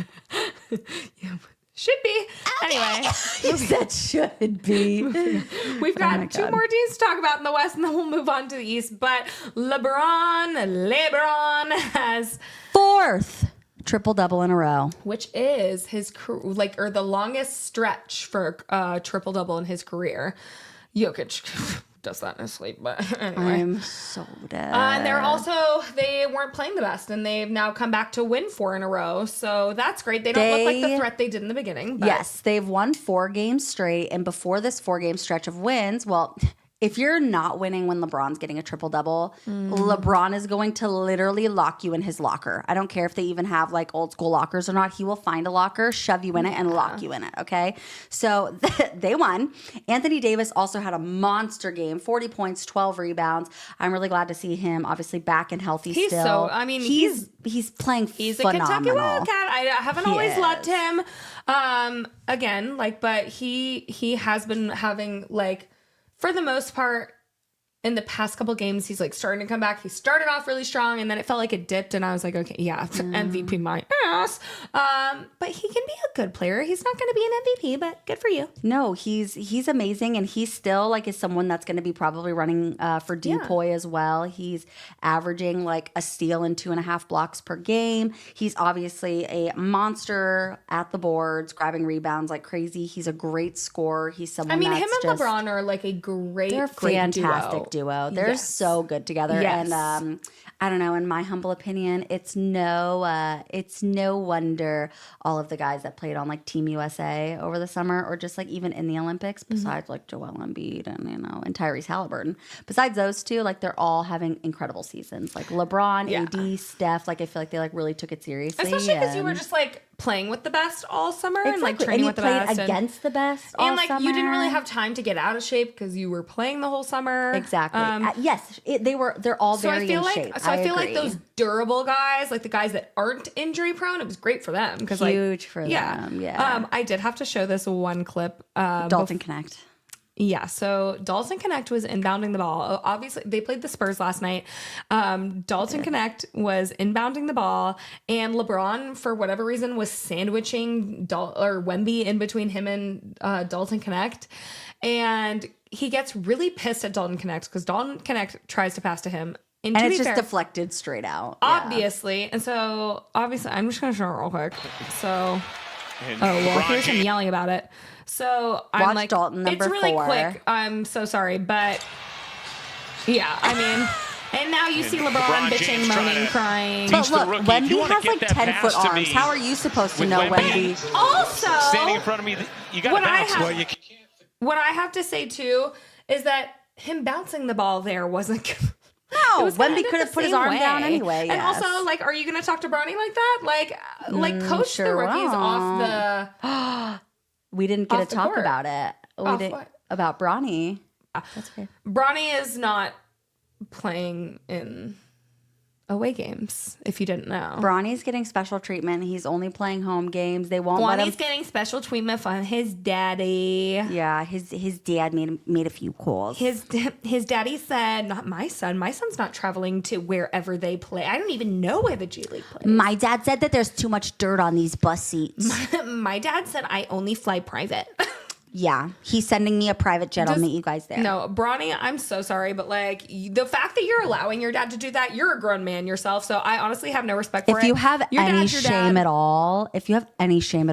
Should be. Anyway. You said should be. We've got 2 more teams to talk about in the West, and then we'll move on to the East. But LeBron has 4th triple-double in a row. Which is his, the longest stretch for triple-double in his career. Jokic does that in his sleep, but anyway. I'm so dead. And they weren't playing the best, and they've now come back to win 4 in a row. So that's great. They don't look like the threat they did in the beginning. But. Yes, they've won 4 games straight, and before this 4-game stretch of wins, well, if you're not winning when LeBron's getting a triple-double, LeBron is going to literally lock you in his locker. I don't care if they even have like old school lockers or not. He will find a locker, shove you in it, and lock you in it, okay? So they won. Anthony Davis also had a monster game, 40 points, 12 rebounds. I'm really glad to see him obviously back and healthy he's still. He's playing he's phenomenal. a Kentucky Wildcat. I haven't always loved him. But he has been having like, for the most part, in the past couple games, he's like starting to come back. He started off really strong, and then it felt like it dipped, and I was like, okay, yeah, MVP my ass. But he can be a good player. He's not going to be an MVP, but good for you. No, he's amazing, and he still like is someone that's going to be probably running for DPOY as well. He's averaging like a steal and 2.5 blocks per game. He's obviously a monster at the boards, grabbing rebounds like crazy. He's a great scorer. He's someone. Him and LeBron are like a great fantastic duo. They're so good together. Yes. And I don't know, in my humble opinion, it's no wonder all of the guys that played on like Team USA over the summer, or just like even in the Olympics, besides like Joel Embiid and Tyrese Halliburton, besides those two, like they're all having incredible seasons. Like LeBron, AD, Steph, like I feel like they like really took it seriously. Especially because you were just like playing with the best all summer and like training with the played best against the best all and like summer. You didn't really have time to get out of shape because you were playing the whole summer. Exactly. Yes, they're all very in shape. So I feel like those durable guys, like the guys that aren't injury prone, it was great for them because huge for them. Yeah. I did have to show this one clip. Dalton Connect. Yeah, so Dalton Connect was inbounding the ball. Obviously, they played the Spurs last night. Dalton Connect was inbounding the ball, and LeBron, for whatever reason, was sandwiching Wemby in between him and Dalton Connect. And he gets really pissed at Dalton Connect because Dalton Connect tries to pass to him. And it's just deflected straight out. Obviously. Yeah. And so, obviously, I'm just going to show it real quick. So, here's him yelling about it. So I'm Watch like, Dalton, number it's really 4. quick. I'm so sorry, but yeah, I mean, and now you see LeBron bitching, moaning, crying. But look, Wemby has like 10-foot arms. How are you supposed to know Wemby? Also, standing in front of me, you got to bounce. What I have to say too is that him bouncing the ball there wasn't good. No, Wemby could have put his arm down anyway. And also, like, are you going to talk to Bronny like that? Like coach the rookies off the... We didn't get to talk court. about it. We didn't about Bronny. That's okay. Bronny is not playing in away games, if you didn't know. Bronny's getting special treatment. He's only playing home games. They won't let him. Bronny's getting special treatment from his daddy. Yeah, his dad made a few calls. His daddy said, "Not my son. My son's not traveling to wherever they play. I don't even know where the G League plays." My dad said that there's too much dirt on these bus seats. My dad said I only fly private. Yeah, he's sending me a private jet. I'll meet you guys there. No, Bronny, I'm so sorry, but like the fact that you're allowing your dad to do that, you're a grown man yourself. So I honestly have no respect for it. If you have any shame at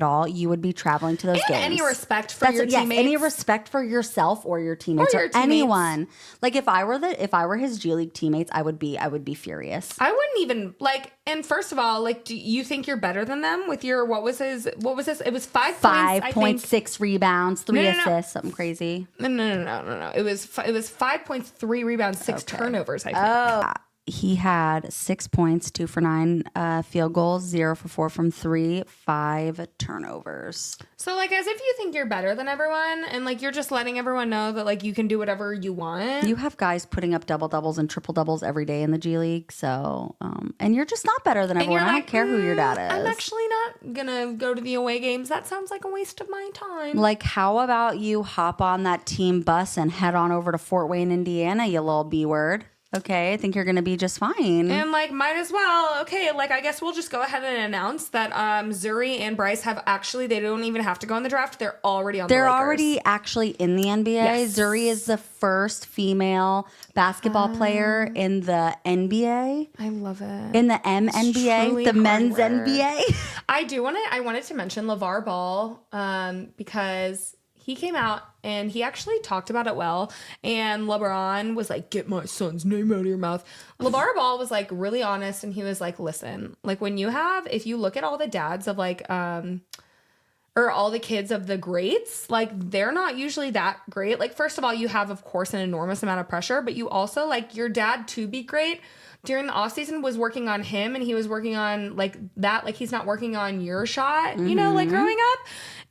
all, you would be traveling to those games. Any respect for your teammates. Any respect for yourself or your teammates or anyone. Like if I were his G League teammates, I would be furious. I wouldn't even like. And first of all, like, do you think you're better than them with your what was this? It was 5.6 rebounds, 3 assists, something crazy. No. It was 5.3 rebounds, 6 turnovers. I think. Oh. He had 6 points, 2 for 9 field goals, 0 for 4 from 3, 5 turnovers. So, like, as if you think you're better than everyone, and like you're just letting everyone know that like you can do whatever you want. You have guys putting up double doubles and triple doubles every day in the G League, so and you're just not better than everyone. I don't care who your dad is. I'm actually not gonna go to the away games. That sounds like a waste of my time. Like, how about you hop on that team bus and head on over to Fort Wayne, Indiana, you little B word? Okay, I think you're going to be just fine. And, like, might as well. Okay, like, I guess we'll just go ahead and announce that Zuri and Bryce have actually, they don't even have to go in the draft. They're already on the Lakers. They're already actually in the NBA. Yes. Zuri is the first female basketball player in the NBA. I love it. In the MNBA, the men's NBA. I wanted to mention LeVar Ball because he came out and he actually talked about it well. And LeBron was like, get my son's name out of your mouth. LeVar Ball was like really honest. And he was like, listen, like if you look at all the dads of like, or all the kids of the greats, like they're not usually that great. Like, first of all, you have, of course, an enormous amount of pressure, but you also like your dad to be great during the offseason was working on him and he was working on like that. Like he's not working on your shot, you know, like growing up.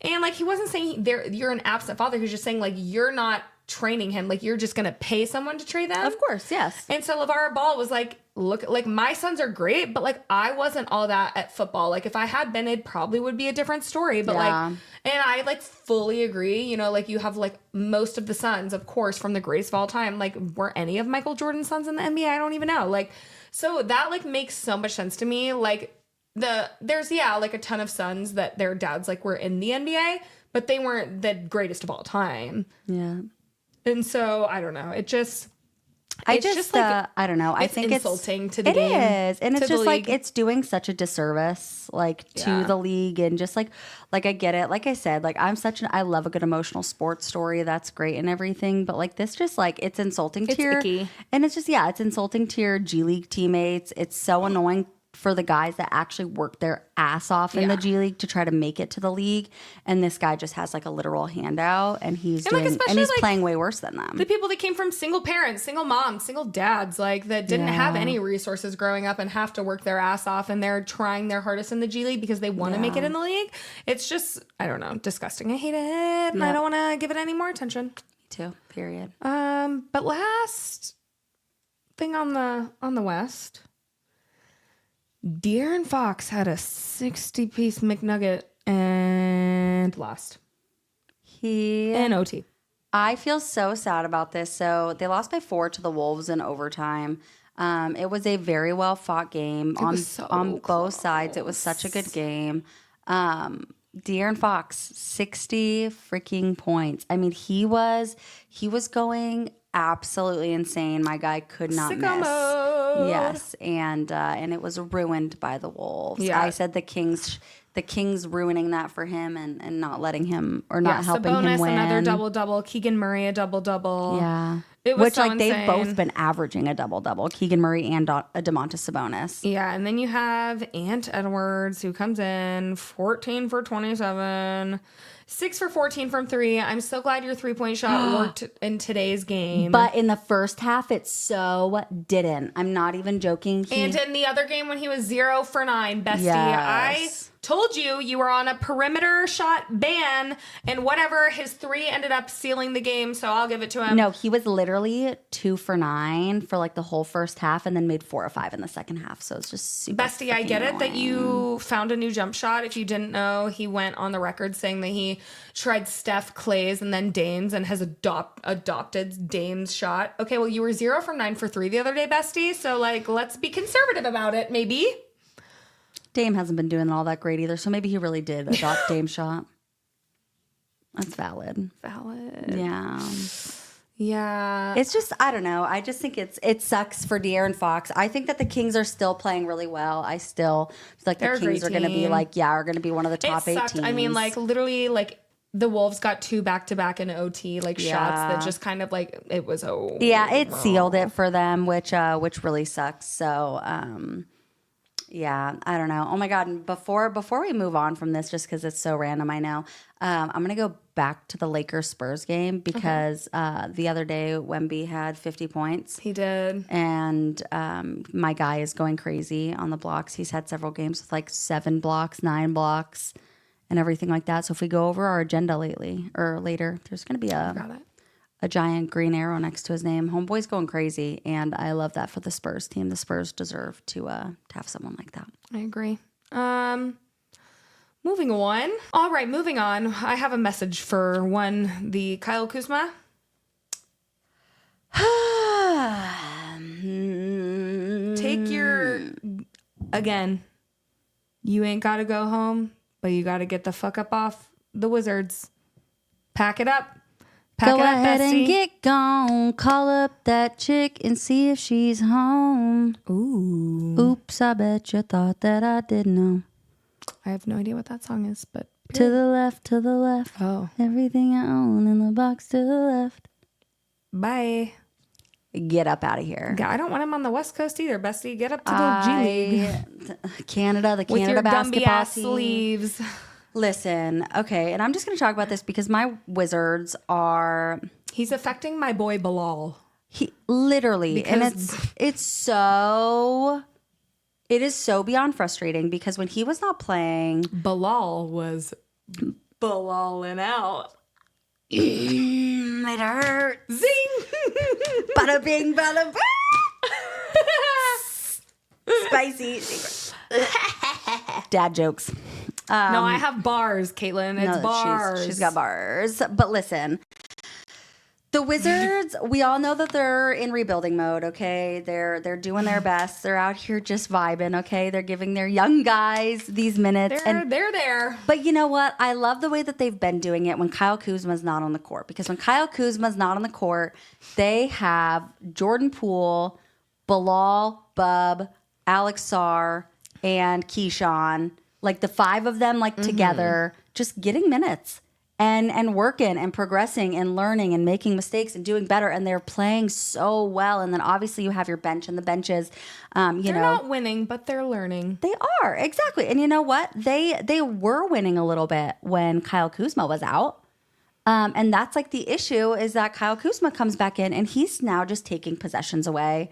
And like, he wasn't saying you're an absent father. He was just saying like, you're not training him. Like you're just going to pay someone to train them. Of course. Yes. And so LeVar Ball was like, look, like my sons are great, but like I wasn't all that at football. Like if I had been, it probably would be a different story. But like, and I like fully agree, you know, like you have like most of the sons, of course, from the greatest of all time. Like were any of Michael Jordan's sons in the NBA? I don't even know. Like, so that like makes so much sense to me. Like there's like a ton of sons that their dads like were in the NBA, but they weren't the greatest of all time. Yeah. And so I don't know. I don't know. I think it's insulting to the game. It is. And it's just like, it's doing such a disservice, like to the league. And just like I get it. Like I said, like I love a good emotional sports story. That's great and everything. But like this, just like it's insulting to your, and it's just, it's insulting to your G League teammates. It's so annoying for the guys that actually work their ass off in the G League to try to make it to the league, and this guy just has like a literal handout, and he's playing way worse than them. The people that came from single parents, single moms, single dads, like that didn't have any resources growing up and have to work their ass off, and they're trying their hardest in the G League because they want to make it in the league. It's just, I don't know, disgusting. I hate it, and I don't want to give it any more attention. Me too. Period. But last thing on the West. De'Aaron Fox had a 60-piece McNugget and lost. And OT. I feel so sad about this. So they lost by 4 to the Wolves in overtime. It was a very well fought game on both sides. It was such a good game. De'Aaron Fox, 60 freaking points. I mean, he was going absolutely insane. My guy could not miss. Yes, and it was ruined by the Wolves. Yeah. I said the Kings ruining that for him and not letting him or not helping Sabonis, him win. Another double. Keegan Murray a double. Yeah. It was insane. They've both been averaging a double. Keegan Murray and DeMontis Sabonis. Yeah, and then you have Ant Edwards who comes in 14 for 27. 6 for 14 from 3. I'm so glad your 3-point shot worked in today's game. But in the first half, it so didn't. I'm not even joking. And in the other game when he was 0 for 9, bestie, yes. I told you were on a perimeter shot ban, and whatever, his 3 ended up sealing the game, so I'll give it to him. No, he was literally 2 for 9 for like the whole first half and then made 4 or 5 in the second half. So it's just super bestie, I get it that you found a new jump shot. If you didn't know, he went on the record saying that he tried Steph, Clay's, and then Dame's and has adopted Dame's shot. Okay, well, you were 0 from 9 for 3 the other day, bestie, so like let's be conservative about it, maybe. Dame hasn't been doing all that great either, so maybe he really did adopt Dame's shot. That's valid. Valid. Yeah. It's just, I don't know. I just think it sucks for De'Aaron Fox. I think that the Kings are still playing really well. I still feel like the Kings are going to be are going to be one of the top 8 teams. I mean, literally, the Wolves got 2 back-to-back in OT, shots that just kind of it was, Yeah, it sealed it for them, which really sucks. So, yeah, I don't know. Oh my God. And before we move on from this, just because it's so random, I know, I'm going to go back to the Lakers-Spurs game because the other day Wemby had 50 points. He did. And my guy is going crazy on the blocks. He's had several games with 7 blocks, 9 blocks, and everything like that. So if we go over our agenda later, there's going to be a giant green arrow next to his name. Homeboy's going crazy, and I love that for the Spurs team. The Spurs deserve to have someone like that. I agree. Moving on. All right, moving on. I have a message for the Kyle Kuzma. Again, you ain't got to go home, but you got to get the fuck up off the Wizards. Pack it up. Go ahead and get gone. Call up that chick and see if she's home. Ooh. Oops, I bet you thought that I didn't know. I have no idea what that song is, but... To the left. Oh. Everything I own in the box to the left. Bye. Get up out of here. I don't want him on the West Coast either, bestie. Get up to the G League. Canada, the with Canada your basketball Gumby-ass team. sleeves. Listen, okay, and I'm just going to talk about this because my Wizards are... He's affecting my boy Bilal. He literally, and it's so... It is so beyond frustrating because when he was not playing... Bilal was Bilalling out. It hurt. Zing! Bada bing, bada bing. Spicy. Dad jokes. No, I have bars, Caitlin. It's bars. She's got bars. But listen, the Wizards, we all know that they're in rebuilding mode, okay? They're doing their best. They're out here just vibing, okay? They're giving their young guys these minutes. They're there. But you know what? I love the way that they've been doing it when Kyle Kuzma's not on the court. Because when Kyle Kuzma's not on the court, they have Jordan Poole, Bilal, Bub, Alex Sarr, and Keyshawn, the 5 of them together, just getting minutes and working and progressing and learning and making mistakes and doing better. And they're playing so well. And then obviously you have your bench and the benches. They're not winning, but they're learning. They are, exactly. And you know what? They were winning a little bit when Kyle Kuzma was out. And that's the issue is that Kyle Kuzma comes back in and he's now just taking possessions away.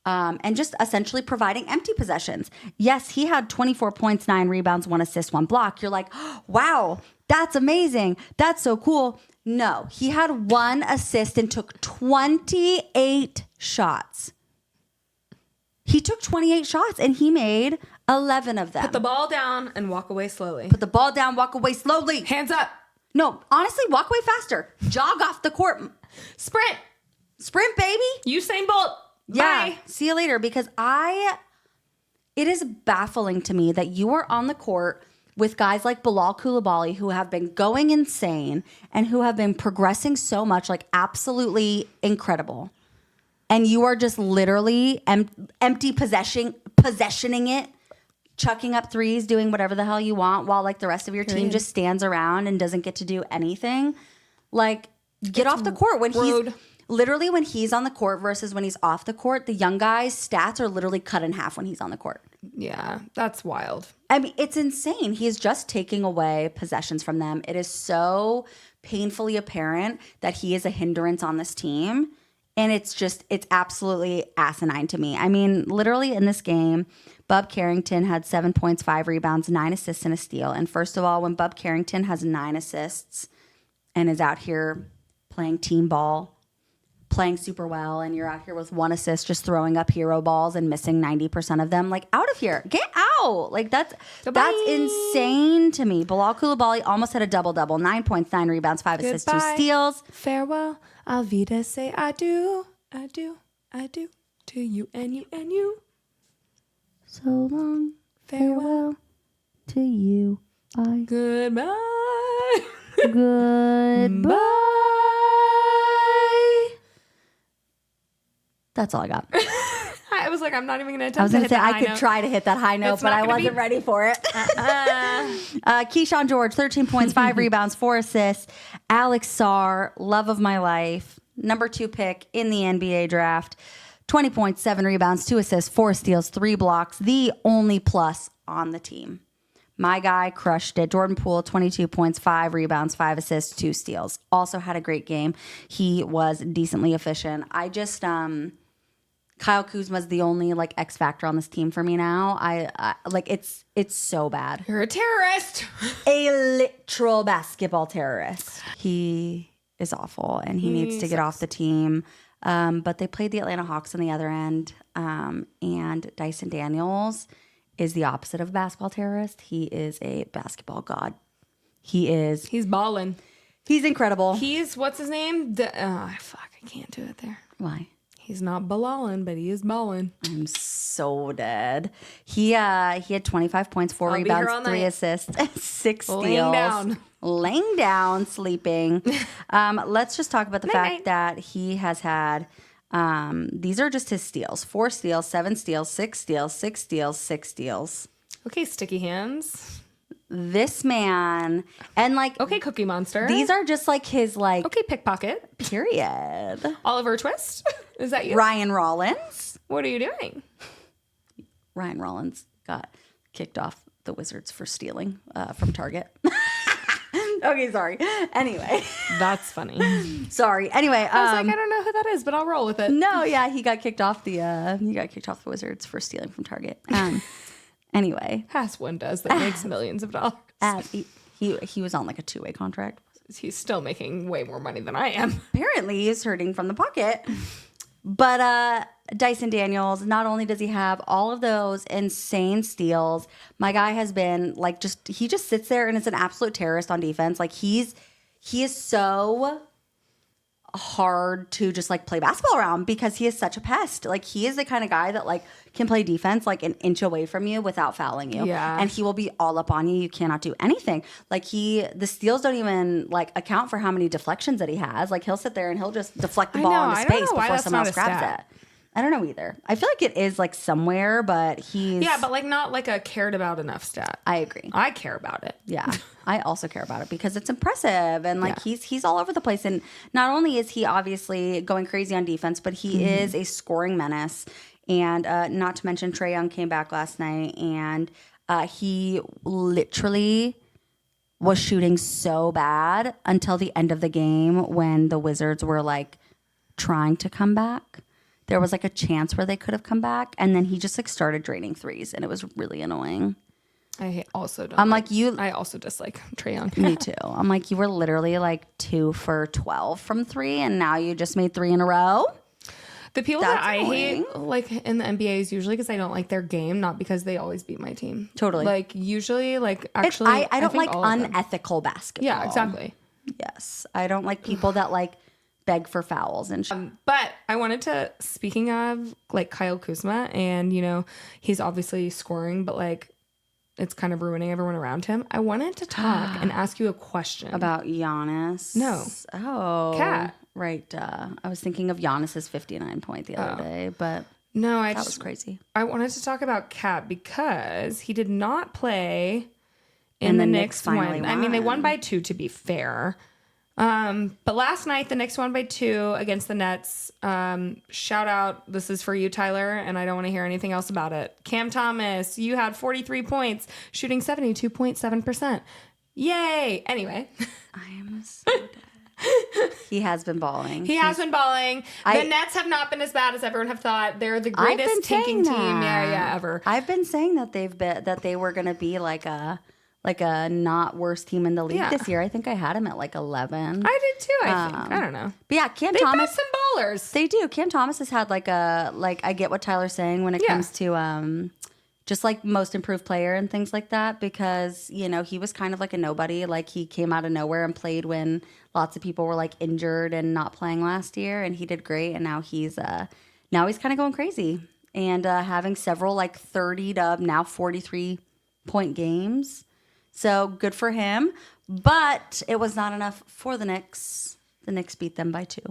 And just essentially providing empty possessions. Yes, he had 24 points, 9 rebounds, 1 assist, 1 block. You're like, oh, wow, that's amazing. That's so cool. No, he had 1 assist and took 28 shots. He took 28 shots and he made 11 of them. Put the ball down and walk away slowly. Put the ball down, walk away slowly. Hands up. No, honestly, walk away faster. Jog off the court. Sprint, baby. Usain Bolt. Yeah. Bye. See you later. Because it is baffling to me that you are on the court with guys like Bilal Coulibaly who have been going insane and who have been progressing so much, absolutely incredible. And you are just literally empty possessioning it, chucking up threes, doing whatever the hell you want while the rest of your team just stands around and doesn't get to do anything. Get off the court when rude. When he's on the court versus when he's off the court, the young guy's stats are literally cut in half when he's on the court. Yeah, that's wild. I mean, it's insane. He's just taking away possessions from them. It is so painfully apparent that he is a hindrance on this team. And it's absolutely asinine to me. I mean, literally in this game, Bub Carrington had 7 points, 5 rebounds, 9 assists, and a steal. And first of all, when Bub Carrington has 9 assists and is out here playing team ball, playing super well, and you're out here with 1 assist just throwing up hero balls and missing 90% of them, out of here. Get out. That's insane to me. Bilal Coulibaly almost had a double-double, 9 points, 9 rebounds, 5 assists, 2 steals. Farewell. Alvida say I do to you and you and you. So long. Farewell to you. Bye. Goodbye. Goodbye. That's all I got. I was like, I'm not even going to I was attempt going to say to hit I could try to hit that high note, It's but not I gonna wasn't be- ready for it. Keyshawn George, 13 points, 5 rebounds, 4 assists. Alex Sarr, love of my life, number 2 pick in the NBA draft. 20 points, 7 rebounds, 2 assists, 4 steals, 3 blocks. The only plus on the team. My guy crushed it. Jordan Poole, 22 points, 5 rebounds, 5 assists, 2 steals. Also had a great game. He was decently efficient. I just, Kyle Kuzma's the only like X factor on this team for me now. I like it's so bad. You're a terrorist. A literal basketball terrorist. He is awful and he needs to get off the team. But they played the Atlanta Hawks on the other end. And Dyson Daniels is the opposite of a basketball terrorist. He is a basketball god. He's balling. He's incredible. He's, what's his name? I can't do it there. Why? He's not balling, but he is balling. I'm so dead. He had 25 points, 4 I'll be here all rebounds, 3 night. assists, 6 steals. Laying Laying down, sleeping. Let's just talk about the fact that he has had, these are just his steals. 4 steals, 7 steals, 6 steals, 6 steals, 6 steals. Okay, sticky hands. This man, and like, Okay, Cookie Monster. these are just like his like, Okay, pickpocket. period. Oliver Twist. Is that you? Ryan Rollins. What are you doing? Ryan Rollins got kicked off the Wizards for stealing from Target. Okay, sorry. Anyway, That's funny. sorry. Anyway, I was like, I don't know who that is, but I'll roll with it. no, yeah, he got kicked off the Wizards for stealing from Target. Anyway, As one does that makes millions of dollars. he was on like a 2-way contract. He's still making way more money than I am. Apparently, he's hurting from the pocket. But Dyson Daniels, not only does he have all of those insane steals, my guy has been like he just sits there and is an absolute terrorist on defense. Like he is so hard to just like play basketball around because he is such a pest. Like he is the kind of guy that like can play defense like an inch away from you without fouling you. Yeah. And he will be all up on you. You cannot do anything. Like the steals don't even like account for how many deflections that he has. Like he'll sit there and he'll just deflect the ball into space before someone else grabs it. I don't know either. I feel like it is like somewhere, but but like not like a cared about enough stat. I agree. I care about it. Yeah, I also care about it because it's impressive and like he's all over the place. And not only is he obviously going crazy on defense, but he is a scoring menace. And not to mention Trae Young came back last night and he literally was shooting so bad until the end of the game when the Wizards were like trying to come back. There was like a chance where they could have come back, and then he just like started draining threes, and it was really annoying. I also don't. I also dislike Trae Young. Me too. I'm like, you were literally like 2 for 12 from 3, and now you just made 3 in a row. The people That's that I annoying. hate, like in the NBA, is usually because I don't like their game, not because they always beat my team. Totally. Like usually, like actually, I don't think like all of them. unethical basketball. Yeah, exactly. Yes, I don't like people that like beg for fouls and. But I wanted to, speaking of like Kyle Kuzma, and you know he's obviously scoring, but like it's kind of ruining everyone around him. I wanted to talk and ask you a question About Giannis? No. Oh. Cat. Right. I was thinking of Giannis's 59 point the other day, but No, that was crazy. I wanted to talk about Cat because he did not play in the Knicks finally win. I mean, they won won. by 2 to be fair. But last night the Knicks won by 2 against the Nets. Shout out, this is for you, Tyler, and I don't want to hear anything else about it. Cam Thomas, you had 43 points, shooting 72.7%. Yay! Anyway. I am so dead. He has been balling. He has been balling. The Nets have not been as bad as everyone have thought. They're the I've been greatest tanking saying team that. ever. I've been saying that they were going to be like a not worst team in the league this year. I think I had him at like 11. I did too, I think. I don't know. But yeah, Cam They Thomas. got some ballers. They do. Cam Thomas has had I get what Tyler's saying when it comes to just like most improved player and things like that, because, you know, he was kind of like a nobody. Like he came out of nowhere and played when lots of people were like injured and not playing last year, and he did great. And now he's kind of going crazy and having several like 30 to now 43 point games. So good for him. But it was not enough for the Knicks. The Knicks beat them by 2.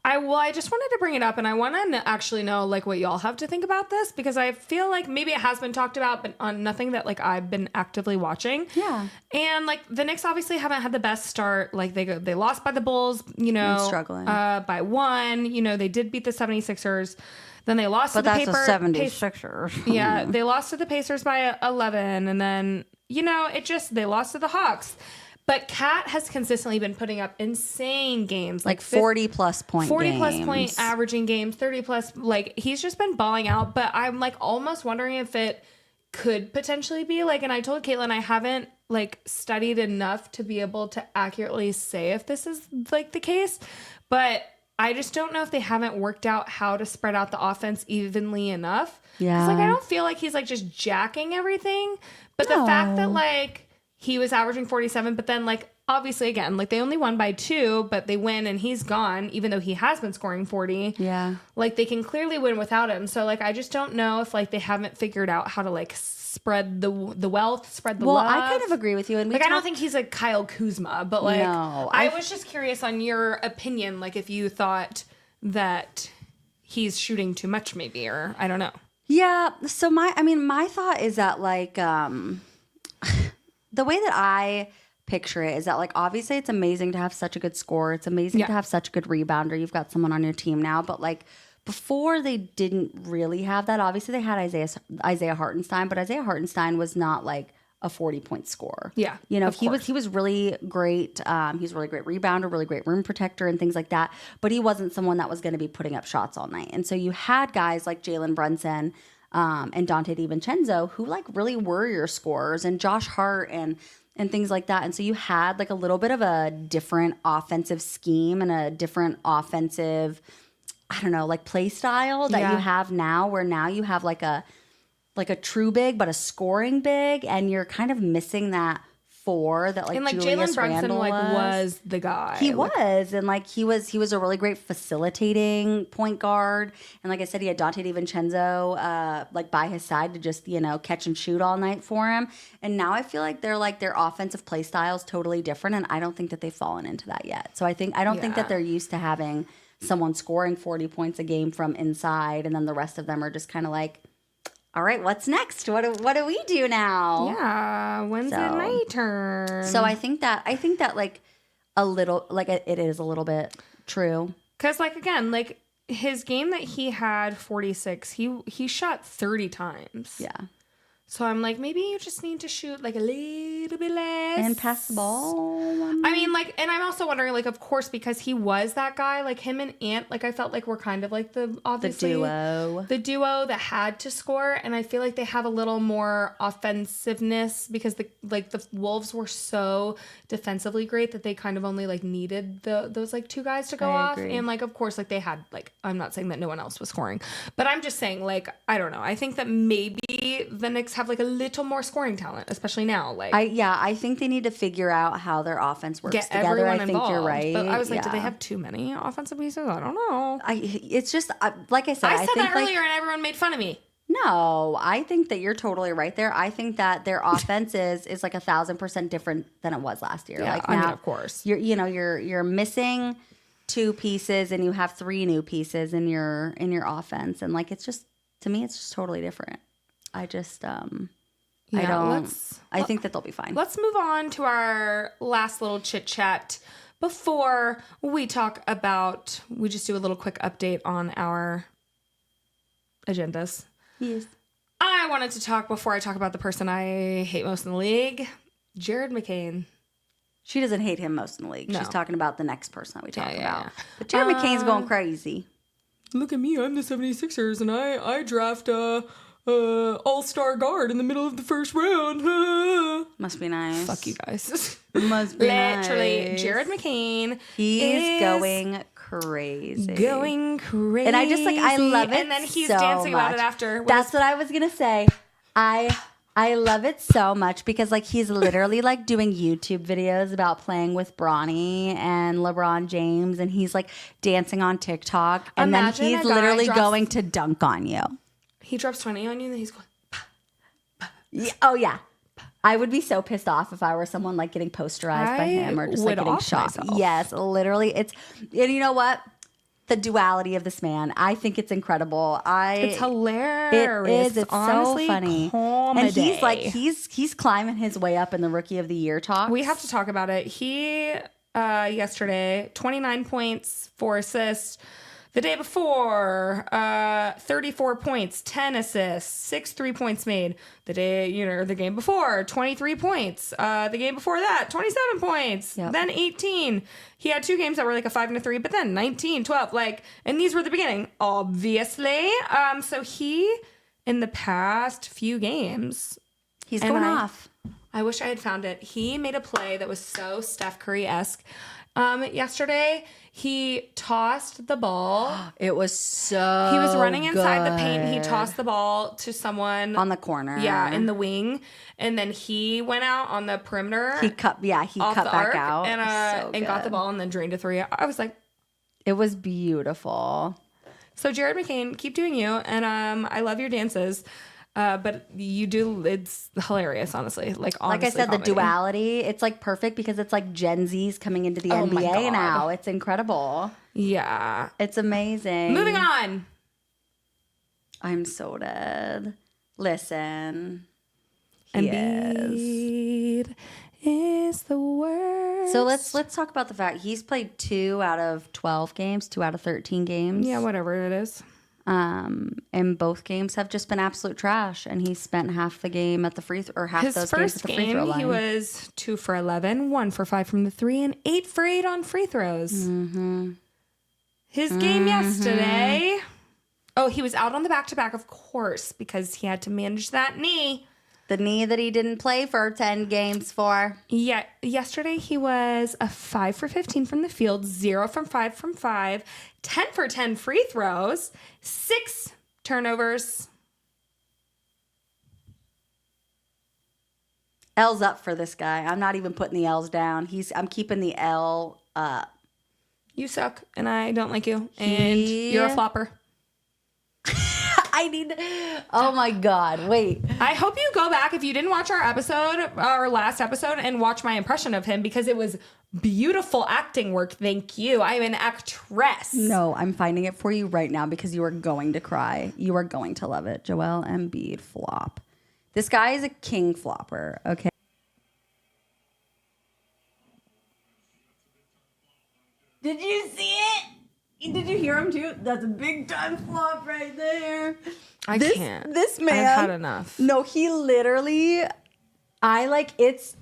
I just wanted to bring it up, and I want to actually know like what y'all have to think about this, because I feel like maybe it has been talked about, but on nothing that like I've been actively watching. Yeah. And like the Knicks obviously haven't had the best start. Like they lost by the Bulls, you know, and struggling by 1. You know, they did beat the 76ers. Then they lost to the Pacers. But that's a 76ers. Yeah, they lost to the Pacers by 11, and then you know they lost to the Hawks. But Cat has consistently been putting up insane games. Like 40-plus point 40-plus point averaging games, 30-plus. Like, he's just been balling out. But I'm, like, almost wondering if it could potentially be, like... And I told Caitlin I haven't, like, studied enough to be able to accurately say if this is, like, the case. But I just don't know if they haven't worked out how to spread out the offense evenly enough. Yeah. 'Cause, like, I don't feel like he's, like, just jacking everything. But the fact that, like... He was averaging 47, but then, like, obviously, again, like, they only won by 2, but they win and he's gone, even though he has been scoring 40. Yeah. Like, they can clearly win without him. So, like, I just don't know if, like, they haven't figured out how to, like, spread the wealth, spread the love. Well, I kind of agree with you. And I don't think he's like Kyle Kuzma, but, like, no, I was just curious on your opinion, like, if you thought that he's shooting too much, maybe, or I don't know. Yeah. So, my thought is that, like, the way that I picture it is that, like, obviously it's amazing to have such a good scorer. It's amazing to have such a good rebounder. You've got someone on your team now. But, like, before they didn't really have that. Obviously they had Isaiah Hartenstein, but Isaiah Hartenstein was not, like, a 40-point scorer. Yeah. You know, he was really great. He was a really great rebounder, really great rim protector and things like that. But he wasn't someone that was going to be putting up shots all night. And so you had guys like Jalen Brunson and Dante DiVincenzo, who like really were your scorers, and Josh Hart and things like that. And so you had like a little bit of a different offensive scheme and a different offensive, I don't know, like play style that you have now, where now you have like a true big, but a scoring big, and you're kind of missing that 4 that like, and like Julius Jalen Brunson Randle was the guy. He was, and like he was a really great facilitating point guard, and like I said, he had Dante DiVincenzo like by his side to just catch and shoot all night for him. And now I feel like their offensive play style is totally different, and I don't think that they've fallen into that yet. So I don't think that they're used to having someone scoring 40 points a game from inside, and then the rest of them are just kind of like, all right, what's next? What do we do now? Yeah, when's it my turn? So I think that like a little, like it is a little bit true. Because like again, like his game that he had 46, he shot 30 times. Yeah. So I'm like, maybe you just need to shoot like a little bit less. And pass the ball. I mean, like, and I'm also wondering, like, of course, because he was that guy, like him and Ant, like I felt like we're kind of like the duo that had to score. And I feel like they have a little more offensiveness because the Wolves were so defensively great that they kind of only like needed those like 2 guys to go off. And like, of course, like they had like, I'm not saying that no one else was scoring, but I'm just saying like, I don't know. I think that maybe the Knicks have like a little more scoring talent, especially now. Like, I think they need to figure out how their offense works together. I think involved. You're right. But I was like, do they have too many offensive pieces? I don't know. It's just like I said. I said that earlier, and everyone made fun of me. No, I think that you're totally right there. I think that their offense is like 1,000% different than it was last year. Yeah, like now, now, of course, you're missing 2 pieces, and you have 3 new pieces in your offense, and like it's just, to me, it's just totally different. I just I think that they'll be fine. Let's move on to our last little chit chat before we talk about. We just do a little quick update on our agendas. Yes. I wanted to talk before I talk about the person I hate most in the league, Jared McCain. She doesn't hate him most in the league. No. She's talking about the next person that we talk about. Yeah. But Jared McCain's going crazy. Look at me, I'm the 76ers, and I draft all-star guard in the middle of the first round. Must be nice. Fuck you guys. Must be Literally, nice. Jared McCain. He's going crazy. Going crazy. And I love it. And then he's so dancing much. about it after. That's what I was going to say. I love it so much because like he's literally like doing YouTube videos about playing with Bronny and LeBron James, and he's like dancing on TikTok, and Imagine then he's literally going to dunk on you. He drops 20 on you, and then he's going. Yeah, oh yeah. I would be so pissed off if I were someone like getting posterized by him or just like getting shot. Myself. Yes, literally. And you know what? The duality of this man. I think it's incredible. It's hilarious. It is. It's honestly so funny. comedy. And he's climbing his way up in the Rookie of the Year talk. We have to talk about it. He yesterday 29 points, 4 assists. The day before, 34 points, 10 assists, 6 3-points made. The game before, 23 points. The game before that, 27 points. Yep. Then 18. He had 2 games that were like a 5 and a 3, but then 19, 12. And these were the beginning, obviously. So he, in the past few games, He's going off. I wish I had found it. He made a play that was so Steph Curry-esque. Yesterday, he tossed the ball. It was so He was running inside the good. paint. He tossed the ball to someone on the corner. Yeah, in the wing. And then he went out on the perimeter. He cut back out and got the ball and then drained a 3. I was like, it was beautiful. so Jared McCain, keep doing you. And I love your dances. But you do, it's hilarious, honestly. Like I said, comedy. the duality, it's like perfect because it's like Gen Z's coming into the NBA now. It's incredible. Yeah. It's amazing. Moving on. I'm so dead. Listen. Embiid is the worst. So let's talk about the fact he's played 2 out of 12 games, 2 out of 13 games. Yeah, whatever it is. And both games have just been absolute trash. And he spent half the game at the free or half His those games at first the free throw game, line. he was 2 for 11, 1 for 5 from the 3, and 8 for 8 on free throws. Mm-hmm. His game yesterday. Oh, he was out on the back-to-back, of course, because he had to manage that knee. The knee that he didn't play for 10 games for. Yeah, yesterday he was a 5 for 15 from the field, 0 from 5 from 5, 10 for 10 free throws, 6 turnovers. L's up for this guy. I'm not even putting the L's down. I'm keeping the L up. You suck, and I don't like you, and you're a flopper. Oh my God, wait. I hope you go back if you didn't watch our last episode, and watch my impression of him because it was beautiful acting work. Thank you. I'm an actress. No, I'm finding it for you right now because you are going to cry. You are going to love it. Joel Embiid flop. This guy is a king flopper, okay? Did you see it? Did you hear him too? That's a big time flop right there. I can't. This man. I've had enough. No, he literally. It's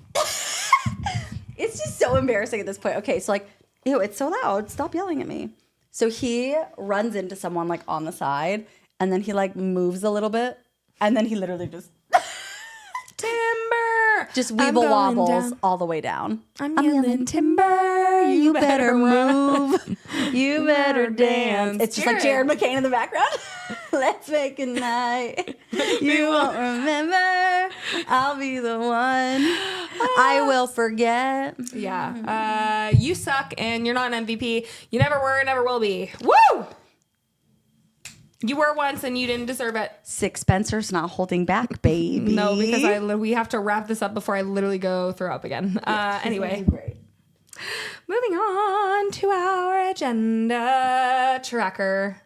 just so embarrassing at this point. Okay, so ew, it's so loud. Stop yelling at me. So he runs into someone on the side, and then he moves a little bit, and then he literally just Timber. just weeble wobbles all the way down. I'm yelling timber. You better move. You better dance. It's just like Jared McCain in the background. Let's make a night. You won't remember. I'll be the one. I will forget. Yeah. You suck, and you're not an MVP. You never were, never will be. Woo! You were once, and you didn't deserve it. Six Spencer's not holding back, baby. No, because we have to wrap this up before I literally go throw up again. Anyway. Great. Moving on to our agenda tracker.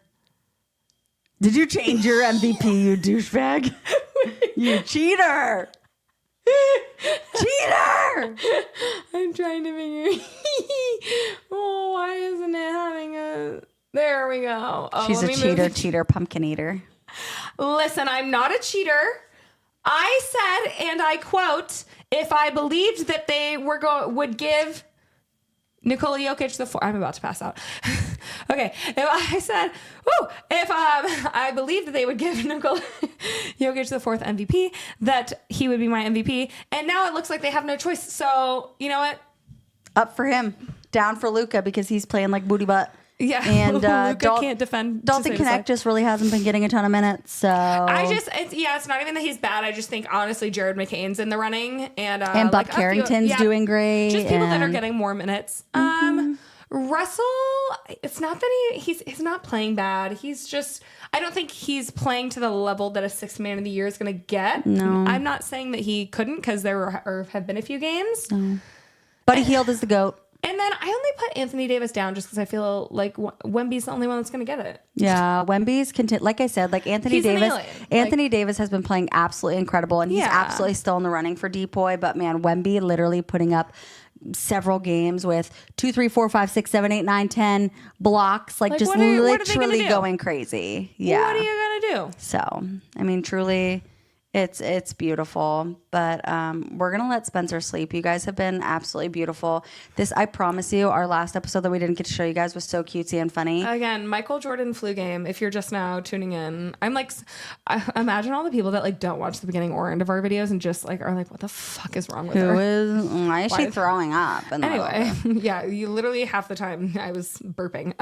Did you change your MVP, you douchebag? You cheater! Cheater! I'm trying to figure. Oh, why isn't it having a? There we go. Oh, She's a cheater, pumpkin eater. Listen, I'm not a cheater. I said, and I quote, if I believed that they would give Nikola Jokic the fourth. I'm about to pass out. Okay. If I believed that they would give Nikola Jokic the fourth MVP, that he would be my MVP. And now it looks like they have no choice. So, you know what? Up for him. Down for Luka because he's playing like booty butt. Yeah. And Luka can't defend. Dalton Connect just really hasn't been getting a ton of minutes. So it's not even that he's bad. I just think honestly Jared McCain's in the running, and Buck Carrington's doing great. Just people that are getting more minutes. Russell, it's not that he's not playing bad. He's just, I don't think he's playing to the level that a sixth man of the year is going to get. No. I'm not saying that he couldn't, because there have been a few games. No. Buddy Hield is the GOAT. And then I only put Anthony Davis down just because I feel like Wemby's the only one that's going to get it. Yeah, Wemby's like I said, like Anthony Davis. Anthony Davis has been playing absolutely incredible, and he's absolutely still in the running for DPOY. But man, Wemby literally putting up several games with 2, 3, 4, 5, 6, 7, 8, 9, 10 blocks, like just literally going crazy. Yeah. What are you gonna do? So, I mean, truly, it's beautiful. But we're gonna let Spencer sleep. You guys have been absolutely beautiful. This, I promise you, our last episode that we didn't get to show you guys was so cutesy and funny. Again, Michael Jordan flu game. If you're just now tuning in, I'm like, I imagine all the people that like don't watch the beginning or end of our videos and just like are like, what the fuck is wrong with her? Why is she throwing up? Anyway, yeah, you literally half the time I was burping.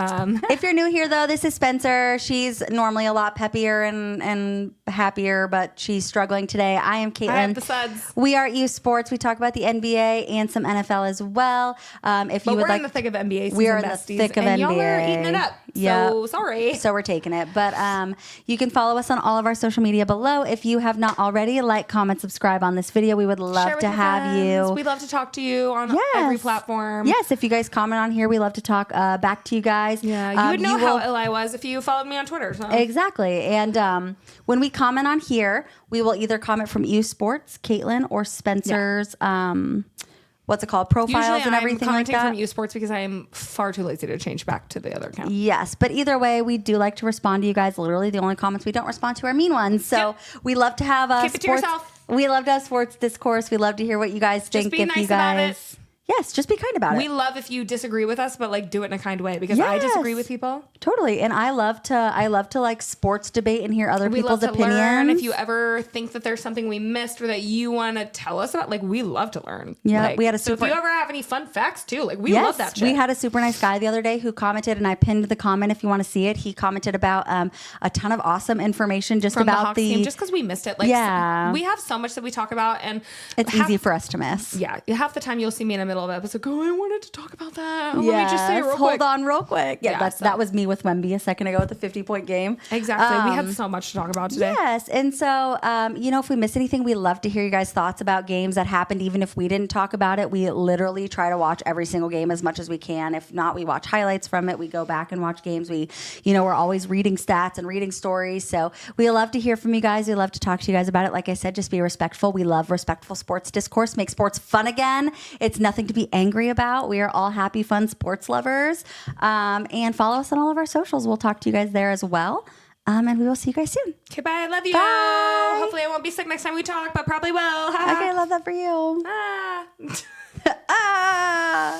If you're new here though, this is Spencer. She's normally a lot peppier and happier, but she's struggling today. I am Caitlin. I have the suds. We are U Sports. We talk about the NBA and some NFL as well. If you would we're like, in the thick of NBA season, we are in the besties, thick of and NBA. Y'all are eating it up. Yeah. So sorry. So we're taking it. But you can follow us on all of our social media below. If you have not already, like, comment, subscribe on this video. We would love to have you. We love to talk to you on every platform. Yes, if you guys comment on here, we love to talk back to you guys. Yeah, you would know how ill I was if you followed me on Twitter. So. Exactly. And when we comment on here, we will either comment from U Sports, Caitlin, or Spencer's what's it called, profiles Usually and everything like that. I'm commenting from U Sports because I am far too lazy to change back to the other account. Yes, but either way, we do like to respond to you guys. Literally, the only comments we don't respond to are mean ones. So we love to have Keep it to yourself. We love to have sports discourse. We love to hear what you guys think. Just be nice about it. Yes, just be kind about it. We love if you disagree with us, but like do it in a kind way, because I disagree with people. Totally. And I love to like sports debate and hear other people's opinions. Learn. If you ever think that there's something we missed or that you want to tell us about, like, we love to learn. Yeah, like, we had a so if you ever have any fun facts too, like, we love that shit. We had a super nice guy the other day who commented, and I pinned the comment if you want to see it. He commented about a ton of awesome information just from about the Hawks team, just because we missed it. Like, we have so much that we talk about, and it's easy for us to miss. Yeah, half the time you'll see me in the middle of an episode go, I wanted to talk about that. Let me just say it real quick. Hold on real quick. Yeah, that was me with Wemby a second ago with the 50-point game. Exactly. We had so much to talk about today. Yes. And so, if we miss anything, we love to hear you guys' thoughts about games that happened. Even if we didn't talk about it, we literally try to watch every single game as much as we can. If not, we watch highlights from it. We go back and watch games. We're always reading stats and reading stories. So we love to hear from you guys. We love to talk to you guys about it. Like I said, just be respectful. We love respectful sports discourse. Make sports fun again. It's nothing to be angry about. We are all happy, fun sports lovers. And follow us on all of our socials. We'll talk to you guys there as well. And we will see you guys soon. Okay, bye. I love you. Bye. Hopefully I won't be sick next time we talk, but probably will. Okay, I love that for you. Ah.